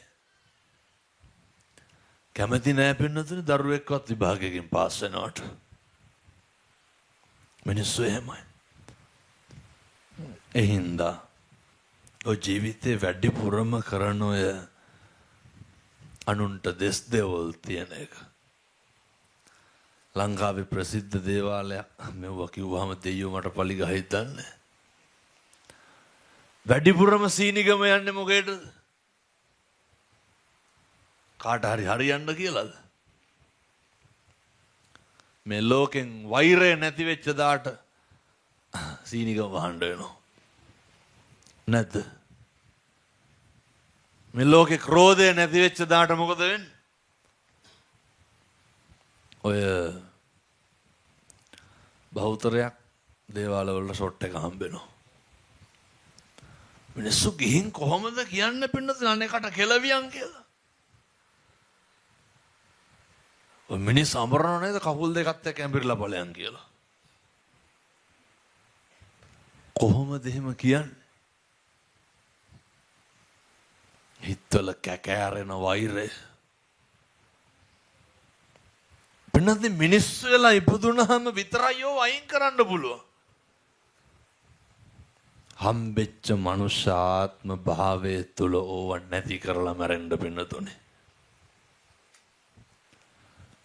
[SPEAKER 3] කැමති නෑ පින්නතුනේ දරුවෙක්වත් විභාගයකින් පාස් වෙනවට. මිනිස්සු එහෙමයි. ඒ හින්දා ඔය ජීවිතේ වැඩිපුරම කරන ඔය අනුන්ට දෙස් දෙවල් තියෙන එක. ලංකාවේ ප්‍රසිද්ධ දේවාලයක් මෙව්වා කිව්වහම දෙයියෝ මට පලි ගහයිද දන්නේ. වැඩිපුරම සීනිගම යන්නේ මොකේද? කාට හරි හරියන්න කියලාද? මේ ලෝකෙන් වෛරය නැති වෙච්ච දාට සීනිගම වහන්න වෙනවා. නැද්ද? මේ ලෝකේ ක්‍රෝධය නැති වෙච්ච දාට මොකද වෙන්නේ? ඔය බහුතරයක් දේවාලවල ෂොට් එක හම්බෙනවා. මිනිස්සු ගිහින් කොහොමද කියන්නේ පින්නතුනි අනේකට කෙලවියන් කියලා. ඔය මිනිස් අමරන නේද කකුල් දෙකත් එක්ක ඇඹිරලා ඵලයන් කියලා. කොහොමද එහෙම කියන්නේ? හිතවල කැකෑරෙන වෛරය. පින්නතුනි මිනිස්සු වෙලා ඉපදුනහම විතරයි යෝ අයින් කරන්න පුළුවන්. හම්බෙච්ච මනුෂ්‍යාත්ම භාවය තුල ඕව නැති කරලා මැරෙන්න පින්නතුනි.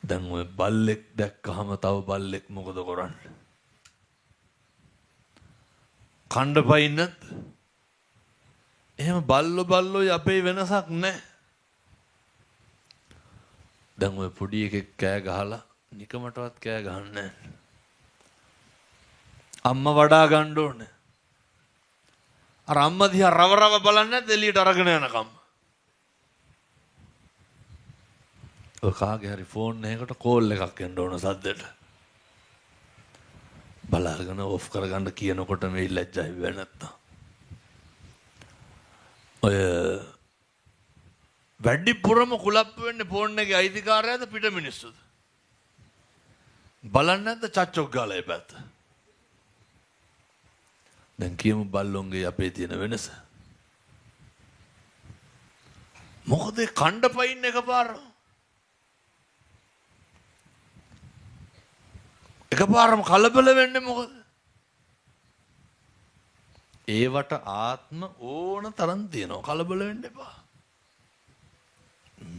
[SPEAKER 3] දැන් ඔය බල්ලෙක් දැක්කහම තව බල්ලෙක් මොකද කරන්නේ? කණ්ඩ පයින්නත් එහෙම බල්ලෝ අපේ වෙනසක් නැහැ. දැන් ඔය පොඩි එකෙක් කෑ ගහලා නිකමටවත් කෑ ගහන්නේ නැහැ. අම්මා වඩා ගන්න ඕනේ. අර අම්මා දිහා රව බලන්නේ නැද්ද එළියට අරගෙන යනකම්? ඔය කාගේ හරි ෆෝන් එකකට කෝල් එකක් එන්න ඕන සද්දෙට. බලාගෙන ඔෆ් කරගන්න කියනකොට මේ ලැජ්ජයි වෙන්නේ නැත්තම්. ඔය වැඩිපුරම කුලප්පු වෙන්නේ ෆෝන් එකේ අයිතිකාරයාද පිට මිනිස්සුද? බලන්නේ නැද්ද චච්චොක් ගාලා ඒ පැත්ත? දැන් කියමු බල්ලොන්ගේ අපේ තියෙන වෙනස. මොකද කණ්ඩ පයින් එකපාරම කලබල වෙන්නේ මොකද? ඒවට ආත්ම ඕන තරම් තියෙනවා. කලබල වෙන්න එපා.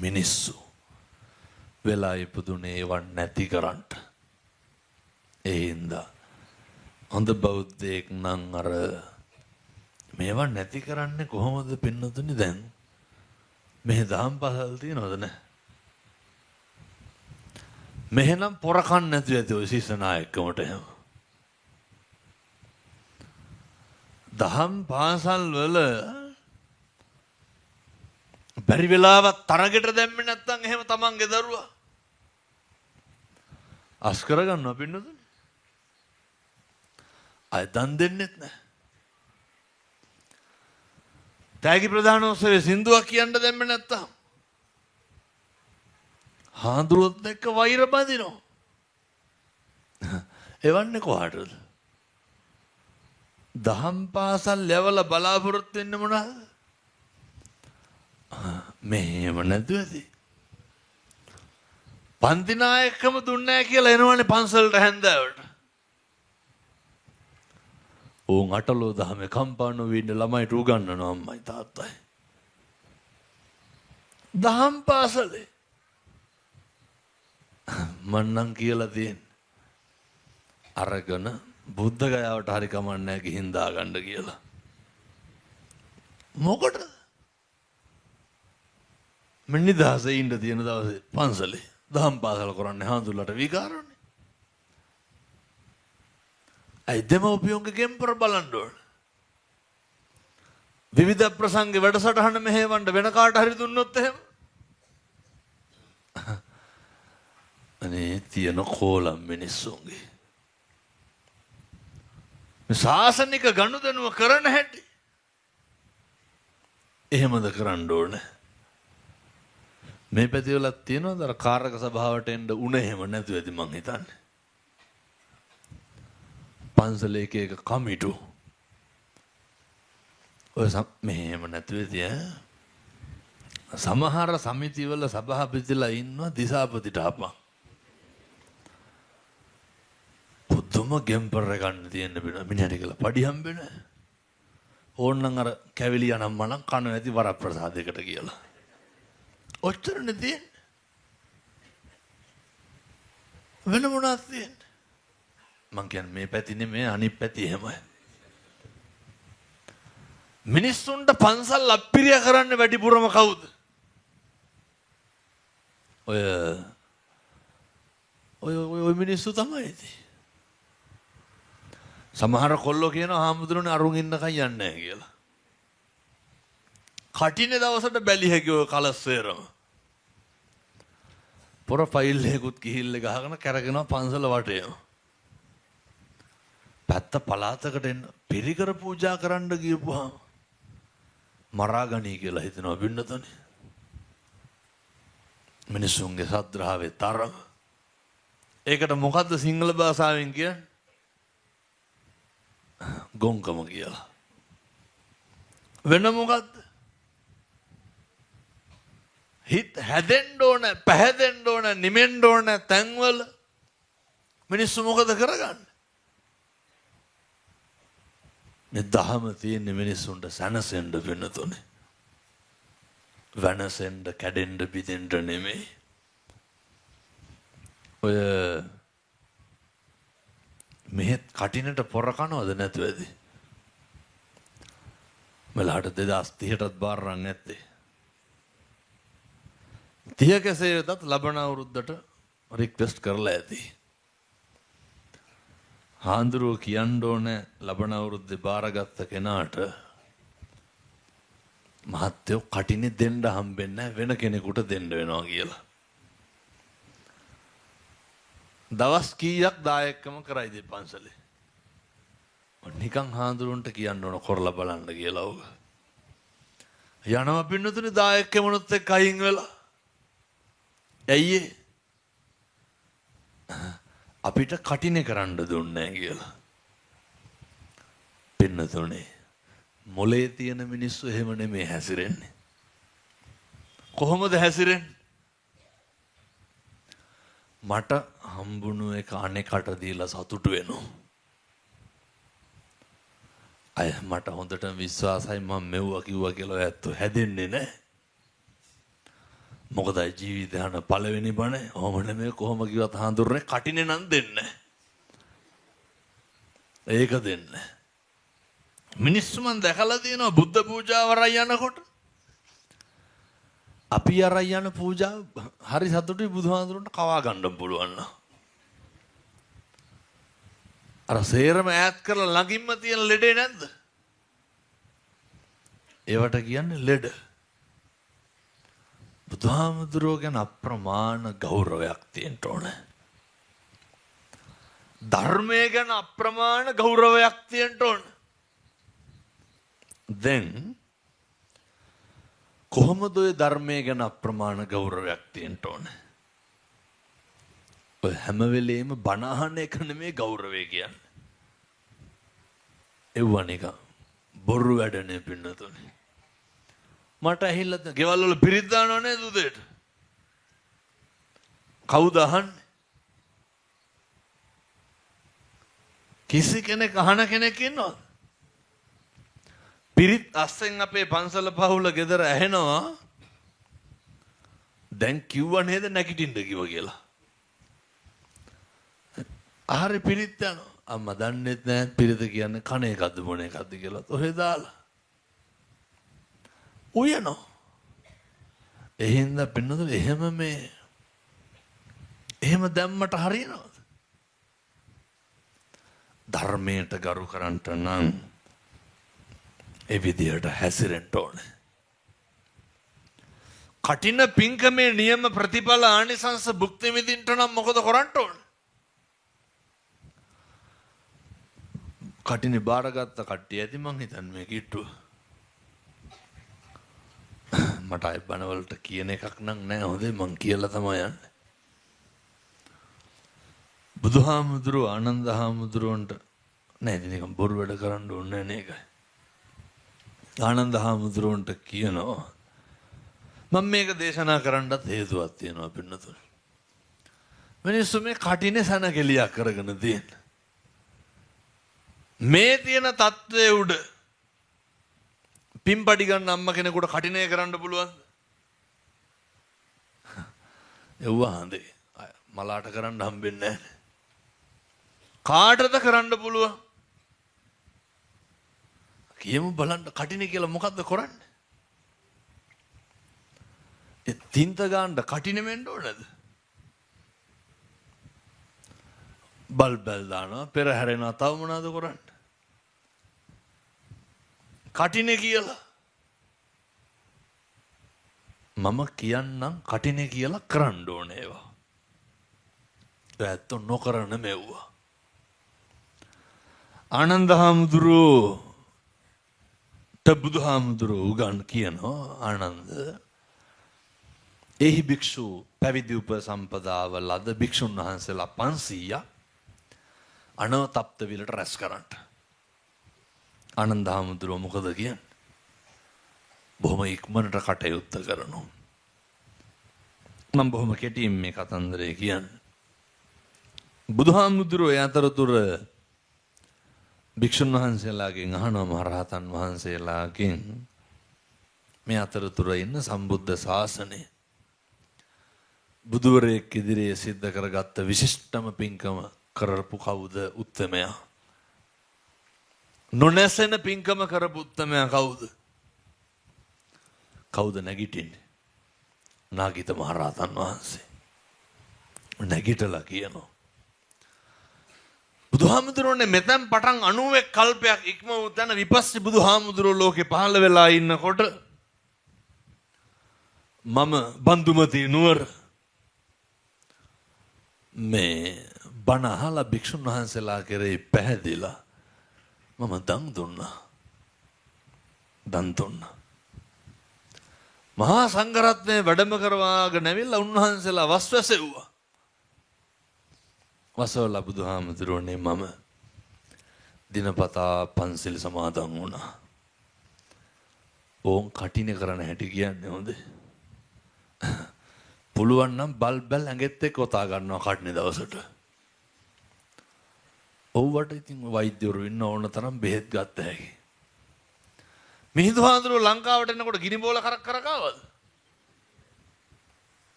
[SPEAKER 3] මිනිස්සු වෙලා ඉපදුනේ ඒවා නැති කරන්න. ඒ හින්දා හොඳ බෞද්ධයෙක් නම් අර මේවා නැති කරන්නේ කොහොමද පින්නතුනි? දැන් මෙහෙ දහම් පාසල් තියනවද නැහැ? මෙහෙනම් පොරකන් නැති ඇති ඔය ශිෂ්‍යනායකකමට එහෙම. දහම් පාසල් වල බැරි වෙලාවත් තරගෙට දැම්මේ නැත්නම් එහෙම තමන්ගේ දරුවා අස් කරගන්නවා පින්නතුනි. අය දන් දෙන්නෙත් නැහැ. තෑගි ප්‍රධානෝත්සවයේ සින්දුවක් කියන්න දෙන්නේ නැත්තම් හාඳුරුවොත් එක්ක වෛර බඳිනවා. එවන්නේ කොහටද? දහම් පාසල් ලැබලා බලාපොරොත්තු වෙන්නේ මොනවද? මෙහෙම නැතුව ඇති. පන්ති නායකකම දුන්නේ නැහැ කියලා එනවනේ පන්සලට හැන්දෑවට. ඕන් අටලෝ දහමේ කම්පාණු වෙන්න ළමයිට උගන්වනවා අම්මයි තාත්තයි. දහම් පාසලේ මන්නම් කියලා තියෙන්නේ අරගෙන බුද්ධ ගයාවට හරි කමන්නේ නැහැ ගිහින් දාගන්න කියලා. මොකටද? මම නිදහසේ ඉන්න තියෙන දවසේ පන්සලේ දහම් පාසල කරන්නේ හාඳුල්ලට විකාරනේ. අයි දෙමව්පියෝගේ ගෙම්පර බලන්න ඕන. විවිධ ප්‍රසංග වැඩසටහන මෙහෙවන්න වෙන කාට හරි දුන්නොත් එහෙම අනේ තියෙන කෝලම් මිනිස්සුන්ගේ මේ ශාසනික ගනුදෙනුව කරන හැටි එහෙමද කරන්න ඕනේ. මේ පැතිවලක් තියෙනවද අර කාර්යක සභාවට එන්න උණ එහෙම නැතුව ඇති මං හිතන්නේ. පන්සලේ එක කමිටු ඔය මෙහෙම නැතුව ඇති ඈ. සමහර සමිතිවල සභාපතිලා ඉන්නවා දිසාපතිට අපන්. පුදුම ගෙම්පර් ගන්න තියෙන මිනිහට කියලා පඩි හම්බෙන. ඕන්නම් අර කැවිලි යනම් මනම් කන නැති වරප්‍රසාදයකට කියලා. ඔච්චරනේ තියෙන්නේ. වෙන මොනවද තියෙන්නේ? මං කියන්නේ මේ පැති නෙමෙයි අනිත් පැති එහෙමයි. මිනිස්සුන්ට පන්සල් අප්පිරිය කරන්න වැඩිපුරම කවුද? ඔය මිනිස්සු තමයි ඉතින්. සමහර කොල්ලෝ කියනවා හාමුදුරනේ අරුන් ඉන්නකන් යන්නේ නැහැ කියලා. කටිනේ දවසට බැලි හැකි ඔය කලස්සේරම. පොර ෆයිල් එකකුත් කිහිල්ල ගහගෙන කරගෙනවා පන්සල වටේම. පැත්ත පලාතකට එන්න පිරිකර පූජා කරන්න ගියපුවාම මරාගනී කියලා හිතනවා පින්නතුනේ. මිනිසුන්ගේ සද්‍රාවේ තරම. ඒකට මොකද්ද සිංහල භාෂාවෙන් කියන්නේ? ගොංකම කියලා. වෙන මොකද්ද? හිත හැදෙන්න ඕන, පැහැදෙන්න ඕන, නිමෙන්න ඕන තැන්වල මිනිස්සු මොකද කරගන්නේ? මේ දහම තියෙන මිනිස්සුන්ට සැනසෙන්න වෙනතුනේ. වෙනසෙන්න, කැඩෙන්න, බිඳෙන්න නෙමෙයි. ඔය මෙහෙත් කටිනට පොර කනවද නැතුව ඇති? මලහට 2030ටත් බාරරන් නැත්තේ. 30 කෙසේ වෙතත් ලබන අවුරුද්දට රික්වෙස්ට් කරලා ඇති. හාඳුරුව කියන්න ඕනේ ලබන අවුරුද්දේ බාරගත්ත කෙනාට මහත්තයෝ කටිනේ දෙන්න හම්බෙන්නේ නැහැ, වෙන කෙනෙකුට දෙන්න වෙනවා කියලා. දවස් කීයක් දායකම කරයිද පන්සලේ? නිකන් හාඳුරුවන්ට කියන්න ඕන කරලා බලන්න කියලා ඔක. යනවා පින්නතුනේ දායකෙමුණුත් එක්ක අයින් වෙලා. ඇයි ඒ? අපිට කටිනේ කරන්න දුන්නේ නැහැ කියලා. පින්නතුනේ මොලේ තියෙන මිනිස්සු එහෙම නෙමෙයි හැසිරෙන්නේ. කොහොමද හැසිරෙන්නේ? මට හම්බුණු එක අනේකට දීලා සතුටු වෙනවා. අය මට හොඳටම විශ්වාසයි මම මෙව්වා කිව්වා කියලා ඇත්තෝ හැදෙන්නේ නැහැ. මොකද ජීවිතය යන පළවෙනි බණ ඔහොම නෙමෙයි කොහොම කිව්වත් හාඳුරන්නේ කටිනේ නම් දෙන්නේ. ඒක දෙන්නේ. මිනිස්සු මන් දැකලා තියෙනවා බුද්ධ පූජාව වරයි යනකොට. අපි අරයි යන පූජාව හරි සතුටුයි බුදුහාඳුරන්ට කවා ගන්න පුළුවන් නම්. අර සේරම ඈත් කරලා ළඟින්ම තියෙන ලෙඩේ නැද්ද? ඒවට කියන්නේ ලෙඩ. බුදුහාමුදුරුවෝ ගැන අප්‍රමාණ ගෞරවයක් තියෙන්න ඕනේ. ධර්මය ගැන අප්‍රමාණ ගෞරවයක් තියෙන්න ඕනේ. දැන් කොහොමද ඔය ධර්මය ගැන අප්‍රමාණ ගෞරවයක් තියෙන්න ඕනේ? ඔය හැම වෙලේම බණ අහන එක නෙමෙයි ගෞරවය කියන්නේ. එව්වනික බොරු වැඩනේ පින්නතුනේ. මට ඇහිලා ගෙවල් වල පිරිත් දානව නේද උදේට? කවුද අහන්නේ? කිසි කෙනෙක් අහන කෙනෙක් ඉන්නවද? පිරිත් අස්සෙන් අපේ පන්සල පහුල ගෙදර ඇහෙනවා. දැන් කිව්ව නේද නැගිටින්න කිව්ව කියලා. ආහාර පිරිත් යනවා. අම්මා දන්නෙත් නැහැ පිරිත කියන්නේ කණ එකක්ද බොන එකක්ද කියලා. ඔහෙ දාලා. උයනෝ. එහෙනම් පින්නද එහෙම දැම්මට හරියනවද? ධර්මයට ගරු කරන්ට නම් ඒ විදියට හැසිරෙන්න ඕනේ. කටින පින්කමේ නියම ප්‍රතිඵල ආනිසංස භුක්ති විඳින්න නම් මොකද කරන්න ඕනේ? කටිනේ බාරගත්ත කට්ටිය ඇති මං හිතන්නේ මේ කිට්ටුව. මට අය බණවලට කියන එකක් නම් නෑ. හොඳේ මං කියලා තමයි යන්නේ. බුදුහාමුදුරුව ආනන්ද හාමුදුරුවන්ට නෑ නිකන් බොරු වැඩ කරන්න ඕනේ නෑ ඒකයි. ආනන්ද හාමුදුරුවන්ට කියනවා මම මේක දේශනා කරන්නත් හේතුවක් තියෙනවා පින්නතුනේ. මිනිස්සු මේ කටිනේ සනකෙලියක් කරගෙන තියෙන. මේ තියෙන තත්ත්වයේ උඩ පින්පඩි ගන්න අම්ම කෙනෙකුට කටිනේ කරන්න පුළුවන්ද? එව්වා හඳේ. මලාට කරන්න හම්බෙන්නේ නැහැ. කාටද කරන්න පුළුවන්? කියමු බලන්න කටිනේ කියලා මොකද්ද කරන්නේ? ඒ තින්ත ගන්න කටිනේ වෙන්න ඕනද? බල්බල් දානවා පෙරහැරෙනවා තව මොනවද කරන්නේ? කටිනේ කියලා. මම කියන්නම් කටිනේ කියලා කරන්න ඕනේ ඒවා. ඇත්ත නොකරන මෙව්වා. ආනන්ද හාමුදුරුවෝට බුදුහාමුදුරුවෝ උගන් කියනවා ආනන්ද එහි භික්ෂු පැවිදි උපසම්පදාව ලද භික්ෂුන් වහන්සේලා 500ක් අනවතප්ත විලට රැස් කරන්නට. ආනන්ද හාමුදුරුවෝ මොකද කියන්නේ? බොහොම ඉක්මනට කටයුත්ත කරනවා. මම බොහොම කෙටියෙන් මේ කතන්දරය කියන්නේ. බුදුහාමුදුරුවෝ යතරතුර භික්ෂුන් වහන්සේලාගෙන් අහනවා මහරහතන් වහන්සේලාගෙන් මේ අතරතුර ඉන්න සම්බුද්ධ ශාසනය බුදුවරයෙක් ඉදිරියේ සිද්ධ කරගත්ත විශිෂ්ටම පින්කම කරපු කවුද උත්තමයා? නොනැසෙන පින්කම කරපු උත්තමයා කවුද? කවුද නැගිටින්නේ? නාගිත මහරහතන් වහන්සේ. නැගිටලා කියනවා බුදුහාමුදුරුවනේ මෙතෙන් පටන් 91 කල්පයක් ඉක්ම වූ තැන විපස්සී බුදුහාමුදුරුවෝ ලෝකේ පහළ වෙලා ඉන්නකොට මම බන්දුමති නුවර මේ බණ අහලා භික්ෂුන් වහන්සේලා කෙරෙහි පැහැදිලා මම දන් දුන්නා. මහා සංඝරත්නය වැඩම කරවාගෙන ඇවිල්ලා උන්වහන්සේලා වස්වැසෙව්වා. වසවලා බුදුහාමුදුරුවනේ මම දිනපතා පන්සිල් සමාදන් වුණා. ඕන් කටින කරන හැටි කියන්නේ හොඳ. පුළුවන් නම් බල්බල් ඇඟෙත් එක්ක ඔතා ගන්නවා කටින දවසට. ඔව්වට ඉතින් වෛද්‍යවරු ඉන්න ඕන තරම් බෙහෙත් ගත්ත හැකි. මිහිඳු හාමුදුරුවෝ ලංකාවට එනකොට ගිනි බෝල කරක් කරකාවද?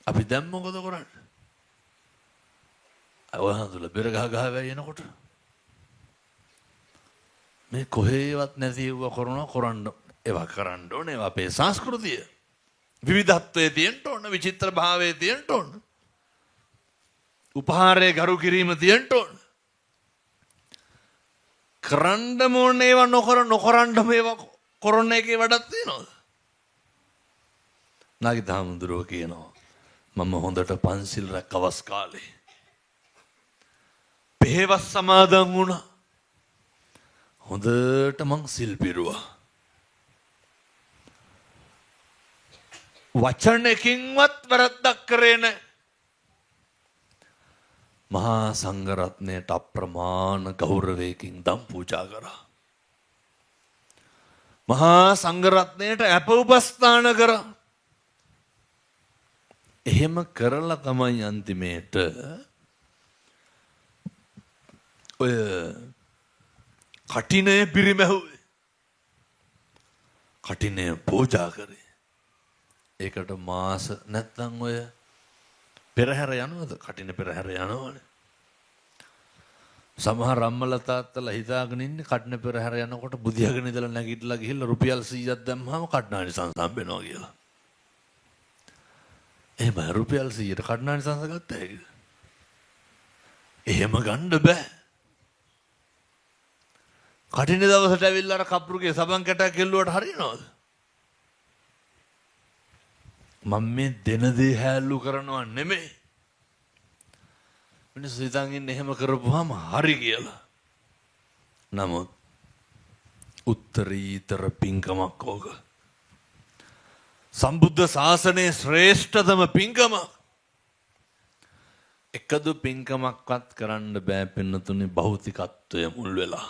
[SPEAKER 3] අපි දැන් මොකද කරන්නේ? ඔය හඳුල බෙර ගහ ගහ වැයෙනකොට මේ කොහේවත් නැති වුව කරන්න ඒවා කරන්න ඕනේ. ඒවා අපේ සංස්කෘතිය. විවිධත්වයේ තියෙන්න ඕන, විචිත්‍ර භාවයේ තියෙන්න ඕන. උපහාරයේ ගරු කිරීම තියෙන්න ඕන. කරන්න ඕනේ ඒවා නොකරන්න මේවා කරන එකේ වැඩක් තියෙනවද? නාගිත හාමුදුරුවෝ කියනවා මම හොඳට පන්සිල් රැකවස් කාලේ පෙහෙවස් සමාදන් වුණා. හොඳට මං සිල් පිරුවා. වචනකින්වත් වැරද්දක් කරේ නැහැ. මහා සංඝරත්නයට අප්‍රමාණ ගෞරවයකින් දම් පූජා කරා. මහා සංඝරත්නයට අප උපස්ථාන කරා. එහෙම කරලා තමයි අන්තිමේට ඔය කටිනය පිරිමැහුවේ. කටිනය පූජා කරේ. ඒකට මාස නැත්නම් ඔය පෙරහැර යනවද? කටින පෙරහැර යනවනේ. සමහර අම්මලා තාත්තලා හිතාගෙන ඉන්නේ කටින පෙරහැර යනකොට බුදියාගෙන ඉඳලා නැගිටලා ගිහිල්ලා රුපියල් 100ක් දැම්මම කඩනානිසංස හම්බෙනවා කියලා. එහෙම රුපියල් 100ට කඩනානිසංස ගත්ත හැකිද? එහෙම ගන්න බෑ. කටින දවසට ඇවිල්ලා අර කප්රුගේ සබන් කැටයක් කෙල්ලුවට හරියනවද? මම මේ දෙන දේ හැල්ලු කරනවා නෙමෙයි. මිනිස්සු හිතන් ඉන්නේ එහෙම කරපුවාම හරි කියලා. නමුත් උත්තරීතර පින්කමක් ඕක. සම්බුද්ධ ශාසනයේ ශ්‍රේෂ්ඨතම පින්කම. එකදු පින්කමක්වත් කරන්න බෑ පින්නතුනේ භෞතිකත්වය මුල් වෙලා.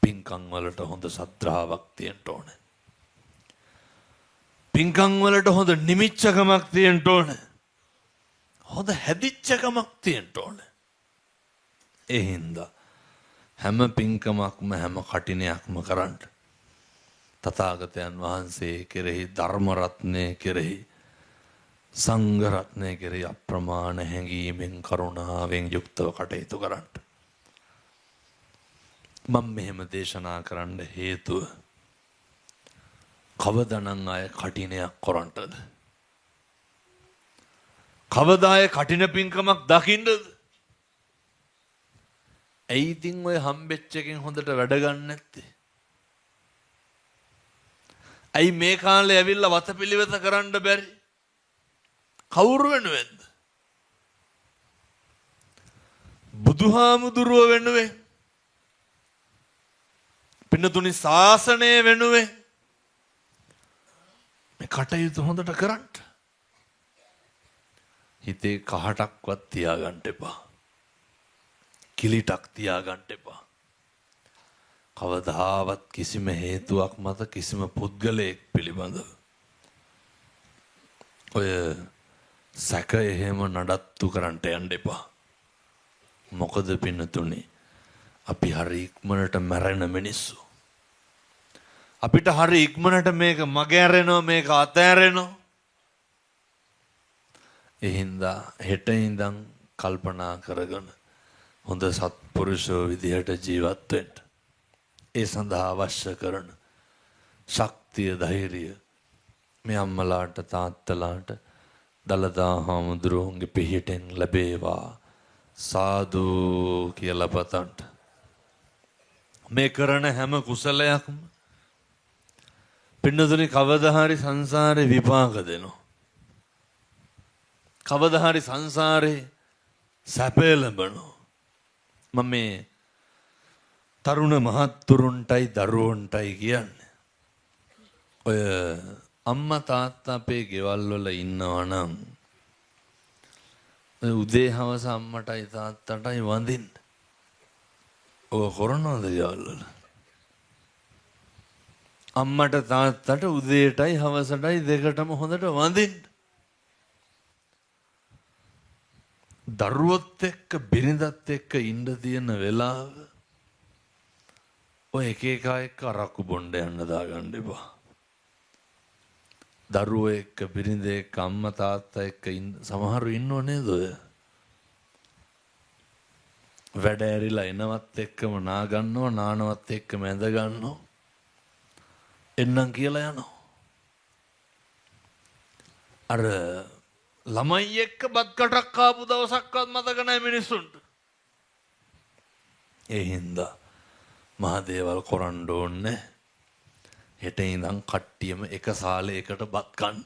[SPEAKER 3] පින්කම් වලට හොඳ ශ්‍රද්ධාවක් තියෙන්න ඕනේ. පින්කම් වලට හොඳ නිමිච්චකමක් තියෙන්න ඕනේ. හොඳ හැදිච්චකමක් තියෙන්න ඕනේ. ඒ හින්දා හැම පින්කමක්ම හැම කටිනයක්ම කරන්න තථාගතයන් වහන්සේ කෙරෙහි ධර්ම රත්නය කෙරෙහි සංඝ රත්නය කෙරෙහි අප්‍රමාණ හැඟීමෙන් කරුණාවෙන් යුක්තව කටයුතු කරන්න. මම මෙහෙම දේශනා කරන්න හේතුව කවදානම් අය කටිනයක් කරන්නද? කවදාය කටින පින්කමක් දකින්නද? ඇයි ඉතින් ඔය හම්බෙච්ච එකෙන් හොඳට වැඩ ගන්න නැත්තේ? ඇයි මේ කාලේ ඇවිල්ලා වතපිලිවෙත කරන්න බැරි? කවුරු වෙනුවෙන්ද? බුදුහාමුදුරුව වෙනුවෙන්. පින්නතුනි ශාසනය වෙනුවෙන් මේ කටයුතු හොඳට කරන්න. හිතේ කහටක්වත් තියාගන්න එපා. කිලිටක් තියාගන්න එපා. කවදාවත් කිසිම හේතුවක් මත කිසිම පුද්ගලයෙක් පිළිබඳව ඔය සැක එහෙම නඩත්තු කරන්න යන්න එපා. මොකද පින්නතුනි අපි හරි ඉක්මනට මැරෙන මිනිස්සු. අපිට හරි ඉක්මනට මේක මගහැරෙනවා මේක අතහැරෙනවා. ඒ හින්දා හෙට ඉඳන් කල්පනා කරගෙන හොඳ සත්පුරුෂෝ විදිහට ජීවත් වෙන්න. ඒ සඳහා අවශ්‍ය කරන ශක්තිය ධෛර්යය මේ අම්මලාට තාත්තලාට දලදා හාමුදුරුවන්ගේ පිහිටෙන් ලැබේවා සාදු කියලා පතන්ට. මේ කරන හැම කුසලයක්ම පින්නතුනි කවදා හරි සංසාරේ විපාක දෙනවා. කවදා හරි සංසාරේ සැපය ලැබෙනවා. මම මේ තරුණ මහත්තුරුන්ටයි දරුවන්ටයි කියන්නේ. ඔය අම්මා තාත්තා අපේ ගෙවල් වල ඉන්නවා නම් උදේ හවස අම්මටයි තාත්තටයි වඳින්න. ඔය කරනවද ගෙවල් වල? අම්මට තාත්තට උදේටයි හවසටයි දෙකටම හොඳට වඳින්න. දරුවොත් එක්ක බිරිඳත් එක්ක ඉන්න තියෙන වෙලාව ඔය එක එක එක්ක අරක්කු බොණ්ඩ යන්න දාගන්න එපා. දරුවෝ එක්ක බිරිඳ එක්ක අම්මා තාත්තා එක්ක සමහරු ඉන්නව නේද ඔය? වැඩ ඇරිලා එනවත් එක්කම නා ගන්නවා නානවත් එක්කම ඇඳ ගන්නවා. එන්නම් කියලා යනවා. අර ළමයි එක්ක බත් කටක් කාපු දවසක්වත් මතක නැහැ මිනිස්සුන්ට. ඒ හින්දා මහ දේවල් කරන්න ඕනේ. හෙට ඉඳන් කට්ටියම එක සාලයකට බත් කන්න.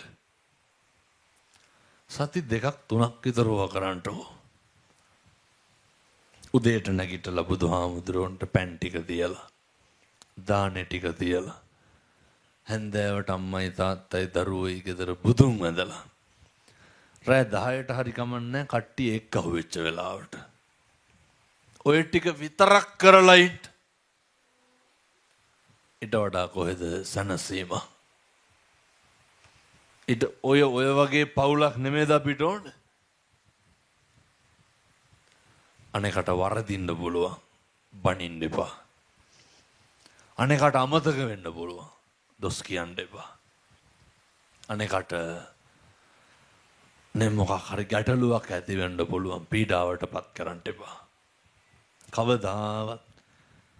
[SPEAKER 3] සති දෙකක් තුනක් විතර ඕවා කරන්නටෝ. උදේට නැගිටලා බුදුහාමුදුරුවන්ට පැන් ටික තියලා දානේ ටික තියලා හැන්දෑවට අම්මයි තාත්තයි දරුවෝයි ගෙදර බුදුන් වැඳලා රෑ 10ට හරි කමන්නේ කට්ටිය එක්ක අහුවෙච්ච වෙලාවට ඔය ටික විතරක් කරලා ඉන්න. ඊට වඩා කොහෙද සනසීම? ඊට ඔය වගේ පවුලක් නෙමෙයිද අපිට ඕනේ? අනේකට වරදින්න පුළුවන්. බනින්න එපා. අනේකට අමතක වෙන්න පුළුවන්. දොස් කියන්න එපා. අනේකට මොකක් හරි ගැටලුවක් ඇති වෙන්න පුළුවන්. පීඩාවටපත් කරන්න එපා. කවදාවත්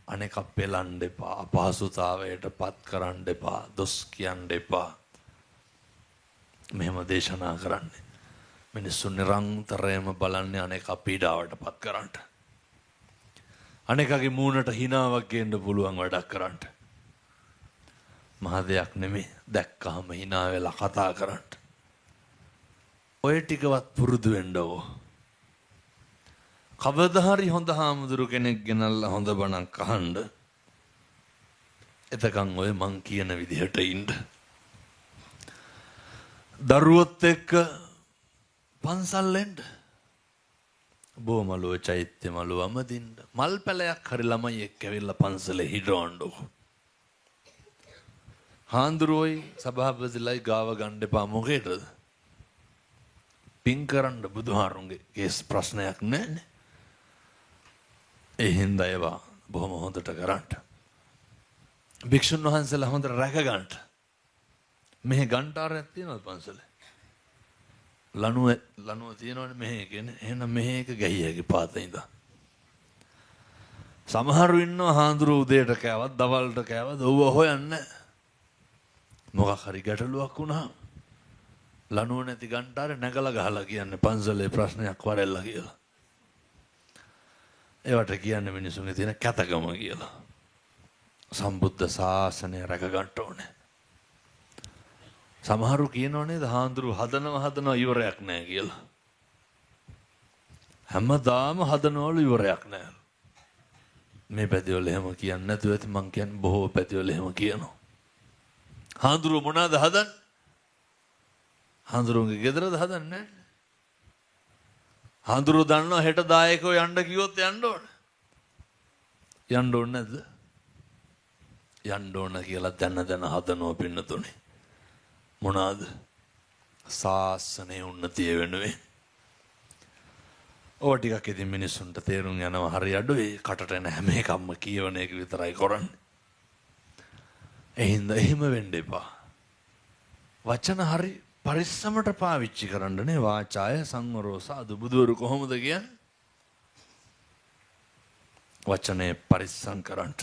[SPEAKER 3] අනේක පෙලන්න එපා. අපහසුතාවයටපත් කරන්න එපා. දොස් කියන්න එපා. මෙහෙම දේශනා කරන්නේ මිනිස්සු නිරන්තරයෙන්ම බලන්නේ අනේක පීඩාවටපත් කරන්න. අනේකගේ මූණට හිනාවක් ගේන්න පුළුවන් වැඩක් කරන්න. මහ දෙයක් නෙමෙයි. දැක්කහම hina වෙලා කතා කරන්න. ඔය ටිකවත් පුරුදු වෙන්න ඕ. කවදා හරි හොඳ හාමුදුරු කෙනෙක් ගෙනල්ලා හොඳ බණක් අහන්න. එතකන් ඔය මං කියන විදිහට ඉන්න. දරුවොත් එක්ක පන්සල් එන්න. බොමලුව චෛත්‍ය මලුව අමදින්න. මල් පැලයක් හරි ළමයි එක්ක ඇවිල්ලා පන්සලේ හිටවන්නෝ. හාමුදුරුවෝයි සභාපතිලයි ගාව ගන්න එපා මොකේද? පින් කරන්න බුදුහාරුන්ගේ කේස් ප්‍රශ්නයක් නැන්නේ. ඒ හින්දා ඒවා බොහොම හොඳට කරන්න. භික්ෂුන් වහන්සේලා හොඳට රැක ගන්න. මෙහි ගන්ටාරයක් තියෙනවද පන්සලේ? ලනුව තියෙනවනේ මෙහි කියන්නේ. එහෙනම් මෙහි එක ගැහියගේ පාතේ ඉඳන්. සමහරු ඉන්නවා හාමුදුරුවෝ උදේට කෑවත් දවල්ට කෑවත් ඔව්ව හොයන්නේ. මොකක් හරි ගැටලුවක් වුණා. ලනුව නැති ගන්ටාරේ නැගලා ගහලා කියන්නේ පන්සලේ ප්‍රශ්නයක් වරෙල්ලා කියලා. ඒවට කියන්නේ මිනිසුන්ගේ තියෙන කැතකම කියලා. සම්බුද්ධ ශාසනය රැක ගන්න ඕනේ. සමහරු කියනෝ නේද හාමුදුරු හදනවා ඉවරයක් නැහැ කියලා. හැමදාම හදනවලු ඉවරයක් නැහැ. මේ පැතිවල එහෙම කියන්නේ නැතුව ඇති මං කියන්නේ බොහෝ පැතිවල එහෙම කියනවා. හාඳුරු මොනවාද හදන්නේ? හාඳුරුන්ගේ ගෙදරද හදන්නේ නැහැ. හාඳුරු දන්නවා හෙට දායකෝ යන්න කිව්වොත් යන්න ඕන. යන්න ඕන නැද්ද? යන්න ඕන කියලා දැන හදනවා පින්නතුනේ. මොනවාද? ශාසනයේ උන්නතිය වෙනුවෙන්. ඕ ටිකක් ඉතින් මිනිස්සුන්ට තේරුම් යනවා හරි අඩුයි. කටට එන හැම එකක්ම කියවන එක විතරයි කරන්නේ. එහෙම වෙන්න එපා. වචන හරි පරිස්සමට පාවිච්චි කරන්නනේ. වාචාය සංවරෝ සාදු බුදුවරු කොහොමද කියන්නේ? වචනේ පරිස්සම් කරන්න.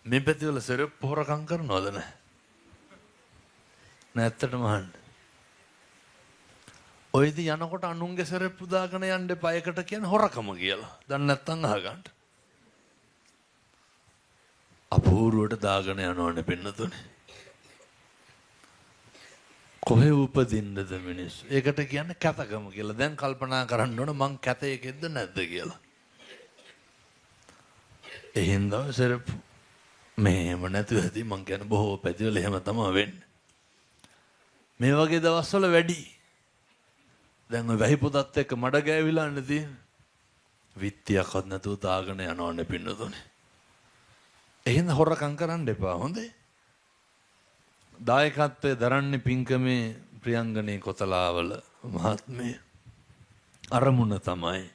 [SPEAKER 3] මේ පැතිවල සරප්පු හොරකම් කරනවද නැහැ? නැත්තටම අහන්න. ඔයද යනකොට අනුන්ගේ සරප්පු දාගෙන යන්න එපා. ඒකට කියන්නේ හොරකම කියලා. දැන් නැත්තම් අහගන්න. අපූර්වට දාගෙන යනවනේ පින්නතුනේ. කොහේ උපදින්නද මිනිස්සු? ඒකට කියන්නේ කැතකම කියලා. දැන් කල්පනා කරන්න ඕන මං කැතේකෙද්ද නැද්ද කියලා. එහෙනම් සරප්පු මෙහෙම නැතුව ඇති. මං කියන්නේ බොහෝ පැතිවල එහෙම තමයි වෙන්නේ. මේ වගේ දවස්වල වැඩි. දැන් ඔය වැහි පොතත් එක්ක මඩ ගෑවිලා නැති. විත්තියක්වත් නැතුව දාගෙන යනවනේ පින්නතුනේ. එහෙනම් හොරකම් කරන්න එපා. හොඳේ. දායකත්වයේ දරන්නේ පින්කමේ ප්‍රියංගනේ කොතලාවල මහත්මේ අරමුණ තමයි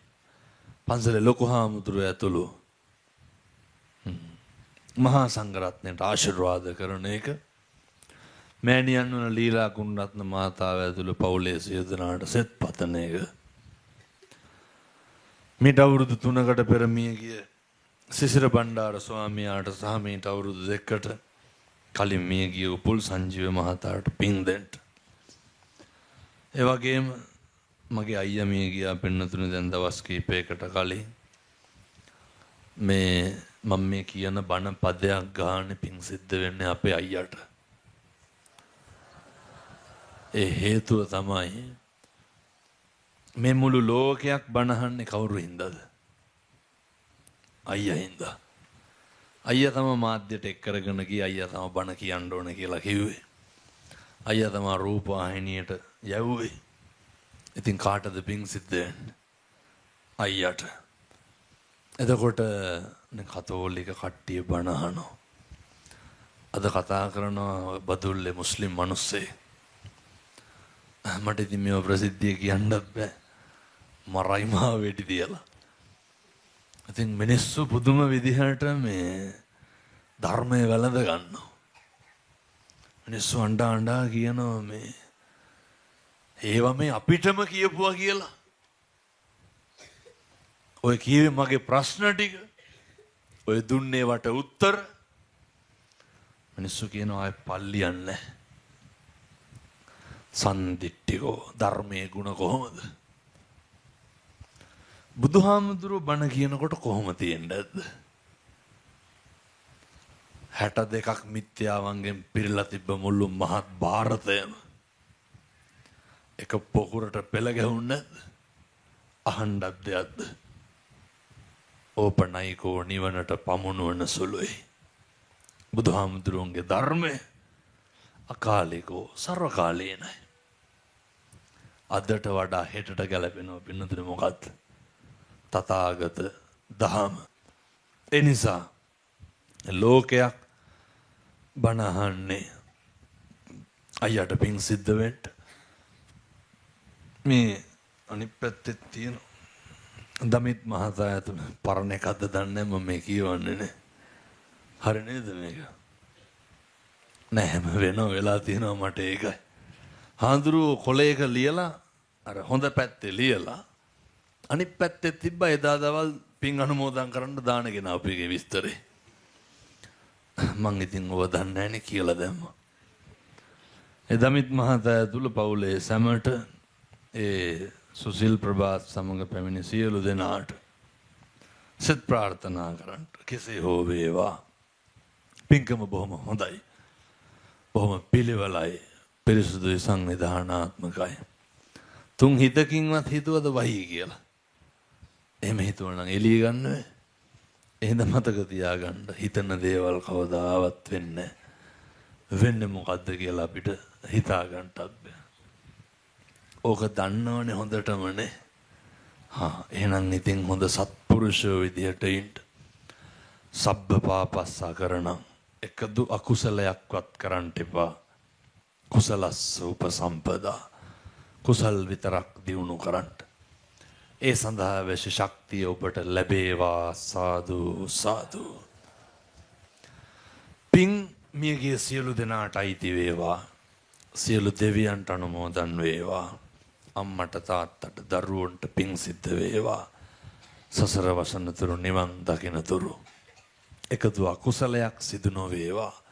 [SPEAKER 3] පන්සලේ ලොකු හාමුදුරුවෝ ඇතුළු මහා සංඝරත්නයට ආශිර්වාද කරන එක. මෑණියන් වන ලීලා ගුණරත්න මාතාව ඇතුළු පවුලේ සියලු දෙනාට සෙත් පතන එක. මීට අවුරුදු 3කට පෙර මිය ගිය සිසිර බණ්ඩාර ස්වාමියාට සහ මීට අවුරුදු 2කට කලින් මිය ගිය උපුල් සංජීව මහතාට පින් දෙන්න. ඒ වගේම මගේ අයියා මිය ගියා පින්නතුනේ දැන් දවස් කිහිපයකට කලින්. මේ මම මේ කියන බණ පදයක් ගන්න පින් සිද්ධ වෙන්නේ අපේ අයියාට. ඒ හේතුව තමයි මේ මුළු ලෝකයක් බණහන්නේ කවුරු හින්දාද? අයියා හින්දා. අයියා තමයි මාධ්‍යයට එක් කරගෙන ගියේ. අයියා තමයි බණ කියන්න ඕන කියලා කිව්වේ. අයියා තමයි රූපවාහිනියට යවුවේ. ඉතින් කාටද පිං සිද්ධ වෙන්නේ? අයියාට. එතකොට කතෝලික කට්ටිය බණ අහනවා. අද කතා කරනවා බදුල්ලේ මුස්ලිම් මිනිස්සේ. මට ඉතින් මේව ප්‍රසිද්ධිය කියන්නත් බෑ. මරයි මා වෙඩි තියලා. ඉතින් මිනිස්සු පුදුම විදිහට මේ ධර්මය වැළඳ ගන්නවා. මිනිස්සු අඬා කියනවා මේ ඒවා මේ අපිටම කියපුවා කියලා. ඔය කියවේ මගේ ප්‍රශ්න ටික. ඔය දුන්නේ වට උත්තර. මිනිස්සු කියනවා ආයේ පල්ලි යන්නේ. සම්දිට්ඨිකෝ ධර්මයේ ගුණ කොහොමද? බුදුහාමුදුරුවෝ බණ කියනකොට කොහොම තියෙන්නේද? 62ක් මිත්‍යාවන්ගෙන් පිරීලා තිබ්බ මුළු මහත් ಭಾರತයම එක පොකුරට පෙළ ගැහුන්නේ නැද්ද? අහන්නත් දෙයක්ද? ඕපනයිකෝ නිවනට පමුණුවන සුළුයි. බුදුහාමුදුරුවන්ගේ ධර්මය අකාලිකෝ සර්වකාලීනයි. අදට වඩා හෙටට ගැලපෙනවා පින්නතුනේ මොකද්ද? තථාගත දහම. ඒ නිසා ලෝකයක් බණ අහන්නේ අයියට පිං සිද්ධ වෙන්න. මේ අනිත් පැත්තේ තියෙන දමිත් මහතා ඇතුළු පරණ එකක්ද දන්නේ මම මේ කියවන්නේ නේ. හරි නේද මේක? නෑ හැම වෙනව වෙලා තියෙනවා මට ඒකයි. හාඳුරුවෝ කොලයක ලියලා අර හොඳ පැත්තේ ලියලා අනිත් පැත්තේ තිබ්බ එදා දවල් පින් අනුමෝදන් කරන්න දානගෙන අපේ විස්තරේ. මං ඉතින් ඔව දන්නේ නැනේ කියලා දැම්මා. ඒ දමිත් මහතා ඇතුළු පවුලේ සැමට ඒ සුසිල් ප්‍රභාත් සමග පැමිණි සියලු දෙනාට සත් ප්‍රාර්ථනා කරන්න. කෙසේ හෝ වේවා. පින්කම බොහොම හොඳයි. බොහොම පිළිවෙලයි. පිරිසුදුයි සංවිධානාත්මකයි. තුන් හිතකින්වත් හිතුවද වහී කියලා. එහෙම හිතුවනම් එළිය ගන්න එහෙනම් මතක තියාගන්න හිතන දේවල් කවදාවත් වෙන්නේ වෙන්නේ මොකද්ද කියලා අපිට හිතා ගන්නත් බෑ. ඕක දන්නවනේ හොඳටමනේ. එහෙනම් ඉතින් හොඳ සත්පුරුෂයෝ විදියට ඉන්න. සබ්බ පාපස්සා කරනම් එකදු අකුසලයක්වත් කරන්න එපා. කුසලස්ස උපසම්පදා. කුසල් විතරක් දියුණු කරන්න. ඒ සඳහා අවශ්‍ය ශක්තිය ඔබට ලැබේවා. සාදු සාදු. පින් මියගිය සියලු දෙනාට අයිති වේවා. සියලු දෙවියන්ට අනුමෝදන් වේවා. අම්මට තාත්තට දරුවන්ට පින් සිද්ධ වේවා. සසර වසනතුරු නිවන් දකිනතුරු එකදු අකුසලයක් සිදු නොවේවා.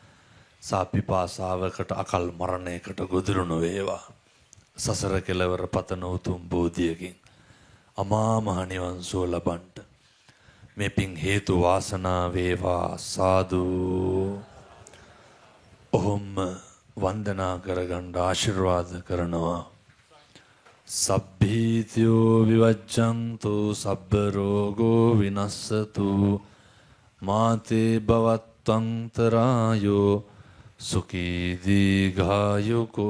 [SPEAKER 3] සාපිපාසාවකට අකල් මරණයකට ගොදුරු නොවේවා. සසර කෙලවර පතන උතුම් බෝධියකින් අමා මහ නිවන් සුව ලබන්ට මේ පින් හේතු වාසනා වේවා. සාදු. ඔහොම වන්දනා කරගන්න ආශිර්වාද කරනවා. සබ්බීතියෝ විවජ්ජන්තු සබ්බ රෝගෝ විනස්සතු මාතේ භවත්වන්තරායෝ සුඛී දීඝායුකෝ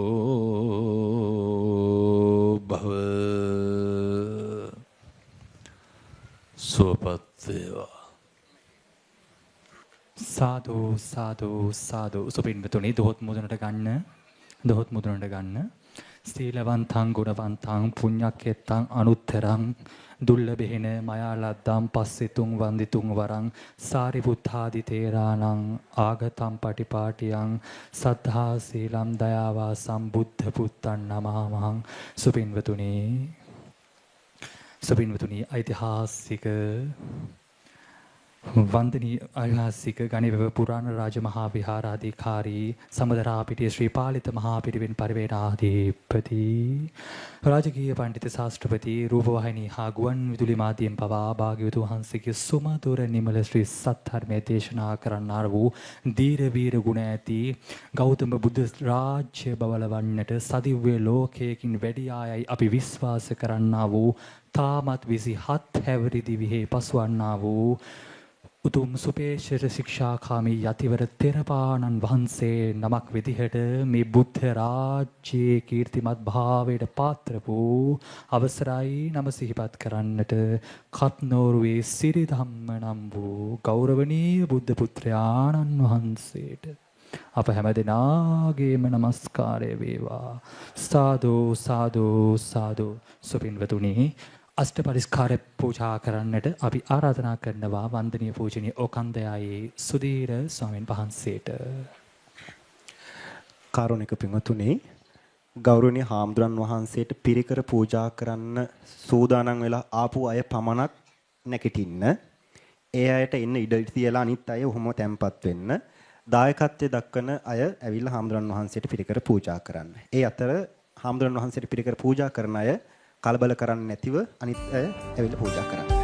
[SPEAKER 3] භව. සුවපත් වේවා.
[SPEAKER 1] සාදු සාදු සාදු. සුපින්වතුනි දොහොත් මුදුනට ගන්න. දොහොත් මුදුනට ගන්න. සීලවන්තං ගුණවන්තං පුඤ්ඤක්කෙත්තං අනුත්තරං දුර්ලභේන මයාලද්දම් පස්සිතුං වන්දිතුං වරං සාරිපුත්තාදි තේරාණං ආගතම් පටිපාටියං සද්ධා සීලම් දයාවා සම්බුද්ධ පුත්තං නමාමහං. සුපින්වතුනි ඓතිහාසික වන්දනීය ඓතිහාසික ගණිවැව පුරාණ රාජ මහා විහාරාධිකාරී සමදරාපිටිය ශ්‍රී පාලිත මහා පිරිවෙන් පරිවේනාධිපති රාජකීය පඬිත ශාස්ත්‍රපති රූපවාහිනී හා ගුවන් විදුලි මාධ්‍යයෙන් පවා භාග්‍යවතුන් වහන්සේගේ සුමధుර නිමල ශ්‍රී සත්ධර්මයේ දේශනා කරන්නාර වූ දීර වීර ගුණ ඇති ගෞතම බුදු රාජ්‍ය බවලවන්නට සදිව්‍ය ලෝකයකින් වැඩි ආයයි අපි විශ්වාස කරන්නා වූ තාමත් 27 හැවිරිදි විහි පසුවන්නා වූ උතුම් සුපේශර ශික්ෂාකාමී යතිවර තෙරපාණන් වහන්සේ නමක් විදිහට මේ බුද්ධ රාජ්‍යයේ කීර්තිමත් භාවයට පාත්‍ර වූ අවසරයි නම සිහිපත් කරන්නට කත්නෝරුවේ සිරිධම්ම නම් වූ ගෞරවනීය බුද්ධ පුත්‍රයාණන් වහන්සේට අප හැම දෙනාගේම නමස්කාරය වේවා. සාදු සාදු සාදු. සුපින්වතුනි අෂ්ට පරිස්කාර පූජා කරන්නට අපි ආරාධනා කරනවා වන්දනීය පූජනීය ඕකන්දයායේ සුදීර ස්වාමීන් වහන්සේට.
[SPEAKER 2] කාරුණික පින්වතුනි, ගෞරවනීය හාමුදුරන් වහන්සේට පිරිකර පූජා කරන්න සූදානම් වෙලා ආපු අය පමණක් නැගිටින්න. ඒ අයට එන්න ඉඩ තියලා අනිත් අය ඔහොම තැම්පත් වෙන්න. දායකත්වයේ දක්වන අය ඇවිල්ලා හාමුදුරන් වහන්සේට පිරිකර පූජා කරන්න. ඒ අතර හාමුදුරන් වහන්සේට පිරිකර පූජා කරන අය කලබල කරන්නේ නැතිව අනිත් අය ඇවිල්ලා පූජා කරන්න.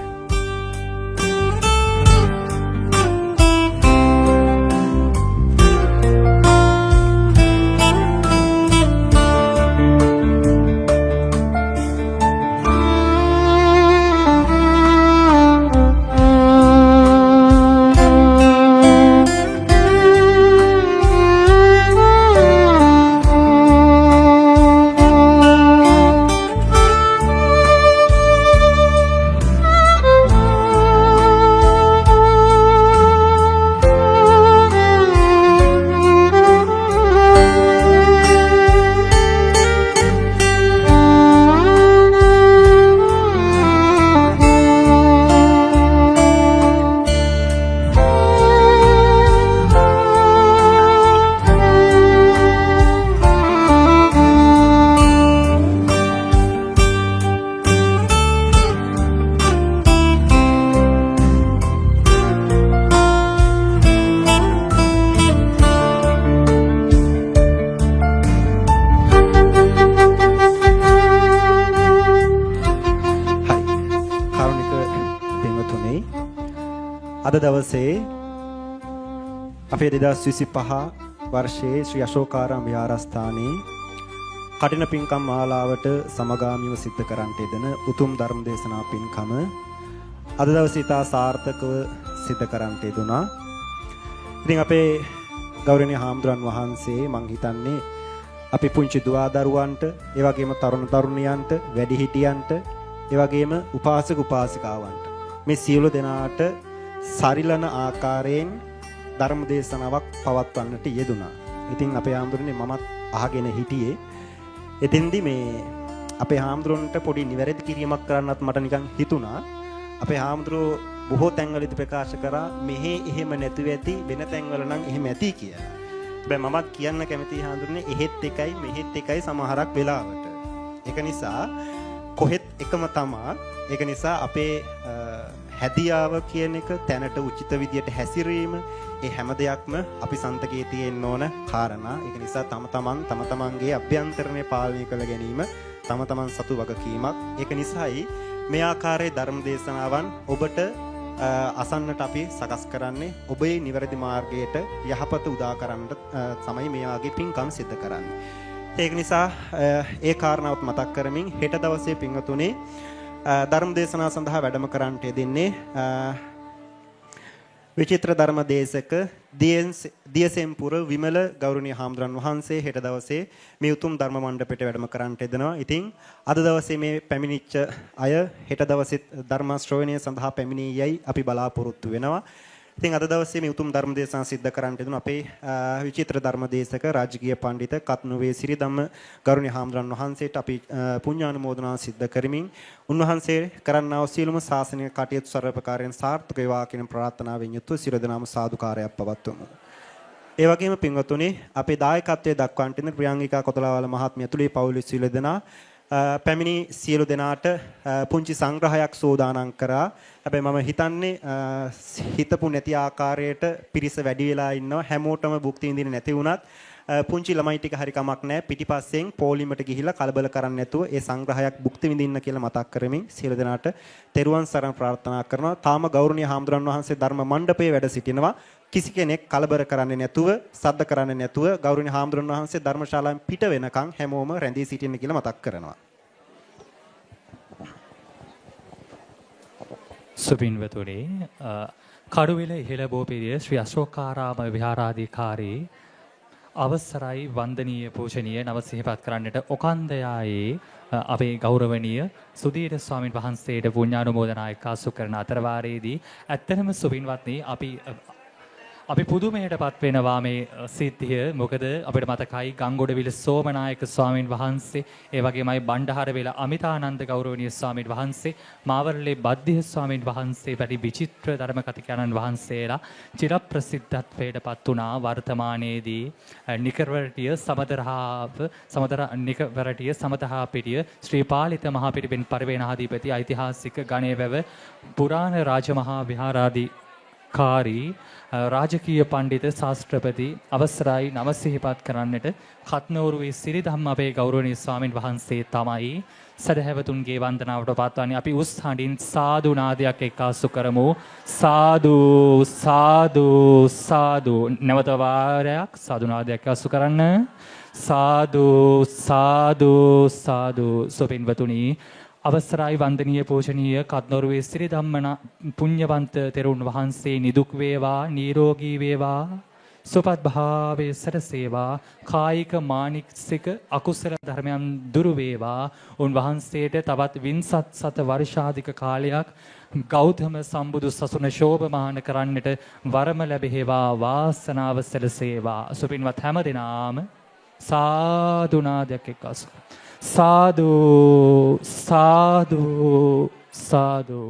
[SPEAKER 2] අද දවසේ අපේ 2025 වර්ෂයේ ශ්‍රී අශෝකාරාම විහාරස්ථානයේ කටින පින්කම් මාලාවට සමගාමීව සිද්ධ කරන්නට යෙදෙන උතුම් ධර්ම දේශනා පින්කම අද දවසේ ඉතා සාර්ථකව සිද්ධ කරන්නට යෙදුනා. ඉතින් අපේ ගෞරවනීය හාමුදුරන් වහන්සේ මං හිතන්නේ අපි පුංචි දුවා දරුවන්ට, ඒ වගේම තරුණ තරුණියන්ට, වැඩිහිටියන්ට, ඒ වගේම උපාසක උපාසිකාවන්ට මේ සියලු දෙනාට සරිලන ආකාරයෙන් ධර්ම දේශනාවක් පවත්වන්නට යෙදුනා. ඉතින් අපේ හාමුදුරනේ මමත් අහගෙන හිටියේ. එතෙන්දි මේ අපේ හාමුදුරන්ට පොඩි නිවැරදි කිරීමක් කරන්නත් මට නිකන් හිතුණා. අපේ හාමුදුරුවෝ බොහෝ තැන්වලදී ප්‍රකාශ කරා මෙහෙ එහෙම නැතුව ඇති, වෙන තැන්වල නම් එහෙම ඇති කියලා. හැබැයි මමත් කියන්න කැමතියි හාමුදුරනේ එහෙත් එකයි මෙහෙත් එකයි සමහරක් වෙලාවට. ඒක නිසා කොහෙත් එකම තමා. ඒක නිසා අපේ හැදියාව කියන එක තැනට උචිත විදියට හැසිරීම ඒ හැම දෙයක්ම අපි සන්තකයේ තියෙන්න ඕන කාරණා. ඒක නිසා තම තමන්ගේ අභ්‍යන්තරණය පාලනය කළ ගැනීම තම තමන් සතු වගකීමක්. ඒක නිසායි මේ ආකාරයේ ධර්ම දේශනාවන් ඔබට අසන්නට අපි සකස් කරන්නේ. ඔබේ නිවැරදි මාර්ගයට යහපත උදා කරන්නට තමයි මේ වගේ පින්කම් සිදු කරන්නේ. ඒක නිසා ඒ කාරණාවත් මතක් කරමින් හෙට දවසේ පින්වතුනි ධර්ම දේශනාව සඳහා වැඩම කරන්නට යෙදෙන්නේ විචිත්‍ර ධර්ම දේශක දියසෙම්පුර විමල ගෞරවනීය හාමුදුරන් වහන්සේ හෙට දවසේ මේ උතුම් ධර්ම මණ්ඩපයට වැඩම කරන්නට යෙදෙනවා. ඉතින් අද දවසේ මේ පැමිණිච්ච අය හෙට දවසේ ධර්ම ශ්‍රවණය සඳහා පැමිණියයි අපි බලාපොරොත්තු වෙනවා. ඉතින් අද දවසේ මේ උතුම් ධර්ම දේශනාව සිද්ධ කරන්නට යෙදුණු අපේ විචිත්‍ර ධර්ම දේශක රාජකීය පඬිත කත්නුවේ සිරිධම්ම ගෞරවනීය හාමුදුරන් වහන්සේට අපි පුණ්‍යානුමෝදනා සිද්ධ කරමින් උන්වහන්සේ කරන්නා වූ සියලුම ශාසනික කටයුතු සර්වපකාරයෙන් සාර්ථක වේවා කියන ප්‍රාර්ථනාවෙන් යුතුව සිර දනාම සාදුකාරයක් පවත්වමු. ඒ වගේම පින්වතුනි අපේ දායකත්වයේ දක්වන්නට ඉන්න ප්‍රියංගිකා කොතලාවල මහත්මිය ඇතුළේ පවුලේ සියලු දෙනා පැමිණි සියලු දෙනාට පුංචි සංග්‍රහයක් සෝදානම් කරා. හැබැයි මම හිතන්නේ හිතපු නැති ආකාරයට පිරිස වැඩි වෙලා ඉන්නවා. හැමෝටම භුක්ති විඳින්න නැති වුණත් පුංචි ළමයි ටික හරි කමක් නැහැ. පිටිපස්සෙන් පොලිමට ගිහිල්ලා කලබල කරන්නේ නැතුව ඒ සංග්‍රහයක් භුක්ති විඳින්න කියලා මතක් කරමින් සියලු දෙනාට තෙරුවන් සරණ ප්‍රාර්ථනා කරනවා. තාම ගෞරවනීය හාමුදුරන් වහන්සේ ධර්ම මණ්ඩපයේ වැඩ සිටිනවා. කිසි කෙනෙක් කලබල කරන්නේ නැතුව, සද්ද කරන්නේ නැතුව ගෞරවනීය හාමුදුරන් වහන්සේ ධර්මශාලාවෙන් පිට වෙනකන් හැමෝම රැඳී සිටින්න කියලා මතක් කරනවා.
[SPEAKER 1] සුපින්වතුනි කඩුවෙල ඉහළ බෝපිරිය ශ්‍රී අශෝකාරාම විහාරාධිකාරී අවසරයි වන්දනීය පූජනීය නව සිහිපත් කරන්නට ඔකන්දයායේ අපේ ගෞරවනීය සුදීර ස්වාමින් වහන්සේට පුණ්‍යානුමෝදනා එක්කාසු කරන අතරවාරයේදී ඇත්තටම සුපින්වත්නි අපි පුදුමයටපත් වෙනවා මේ සිද්ධිය. මොකද අපිට මතකයි ගංගොඩවිල සෝමනායක ස්වාමින් වහන්සේ, ඒ වගේමයි බණ්ඩහරවෙල අමිතානන්ද ගෞරවනීය ස්වාමින් වහන්සේ, මාවරලේ බද්ධිය ස්වාමින් වහන්සේ වැනි විචිත්‍ර ධර්ම කතිකානන් වහන්සේලා චිරප්‍රසිද්ධත්වයටපත් වුණා. වර්තමානයේදී නිකරවරටිය සමතහා පිටිය ශ්‍රී පාලිත මහා පිරිවෙන් පරිවේනාධිපති ඓතිහාසික ගණේවැව පුරාණ රාජමහා විහාරාදී කාරී රාජකීය පඬිත ශාස්ත්‍රපති අවසරයි නම සිහිපත් කරන්නට කත්නෝරුවේ සිරිධම්ම අපේ ගෞරවනීය ස්වාමින් වහන්සේ තමයි සදහැවතුන්ගේ වන්දනාවට පත්වන්නේ. අපි උස් හඬින් සාදු නාදයක් එක්කාසු කරමු. සාදු සාදු සාදු. නැවත වාරයක් සාදු නාදයක් එක්කාසු කරන්න. සාදු සාදු සාදු. සොපින්වතුනි අවසරයි වන්දනීය පූජනීය කත්නොරුවේ සිරිධම්මන පුණ්‍යවන්ත තෙරුන් වහන්සේ නිදුක් වේවා, නිරෝගී වේවා, සුවපත් භාවයේ සැරසේවා, කායික මානසික අකුසල ධර්මයන් දුරු වේවා. උන්වහන්සේට තවත් වින්සත් සත වර්ෂාධික කාලයක් ගෞතම සම්බුදු සසුන ශෝභමාන කරන්නට වරම ලැබේවා, වාසනාව සැලසේවා. සුපින්වත් හැම දිනාම සාදු නාදයක් එක්කාසු. साधु साधु साधु.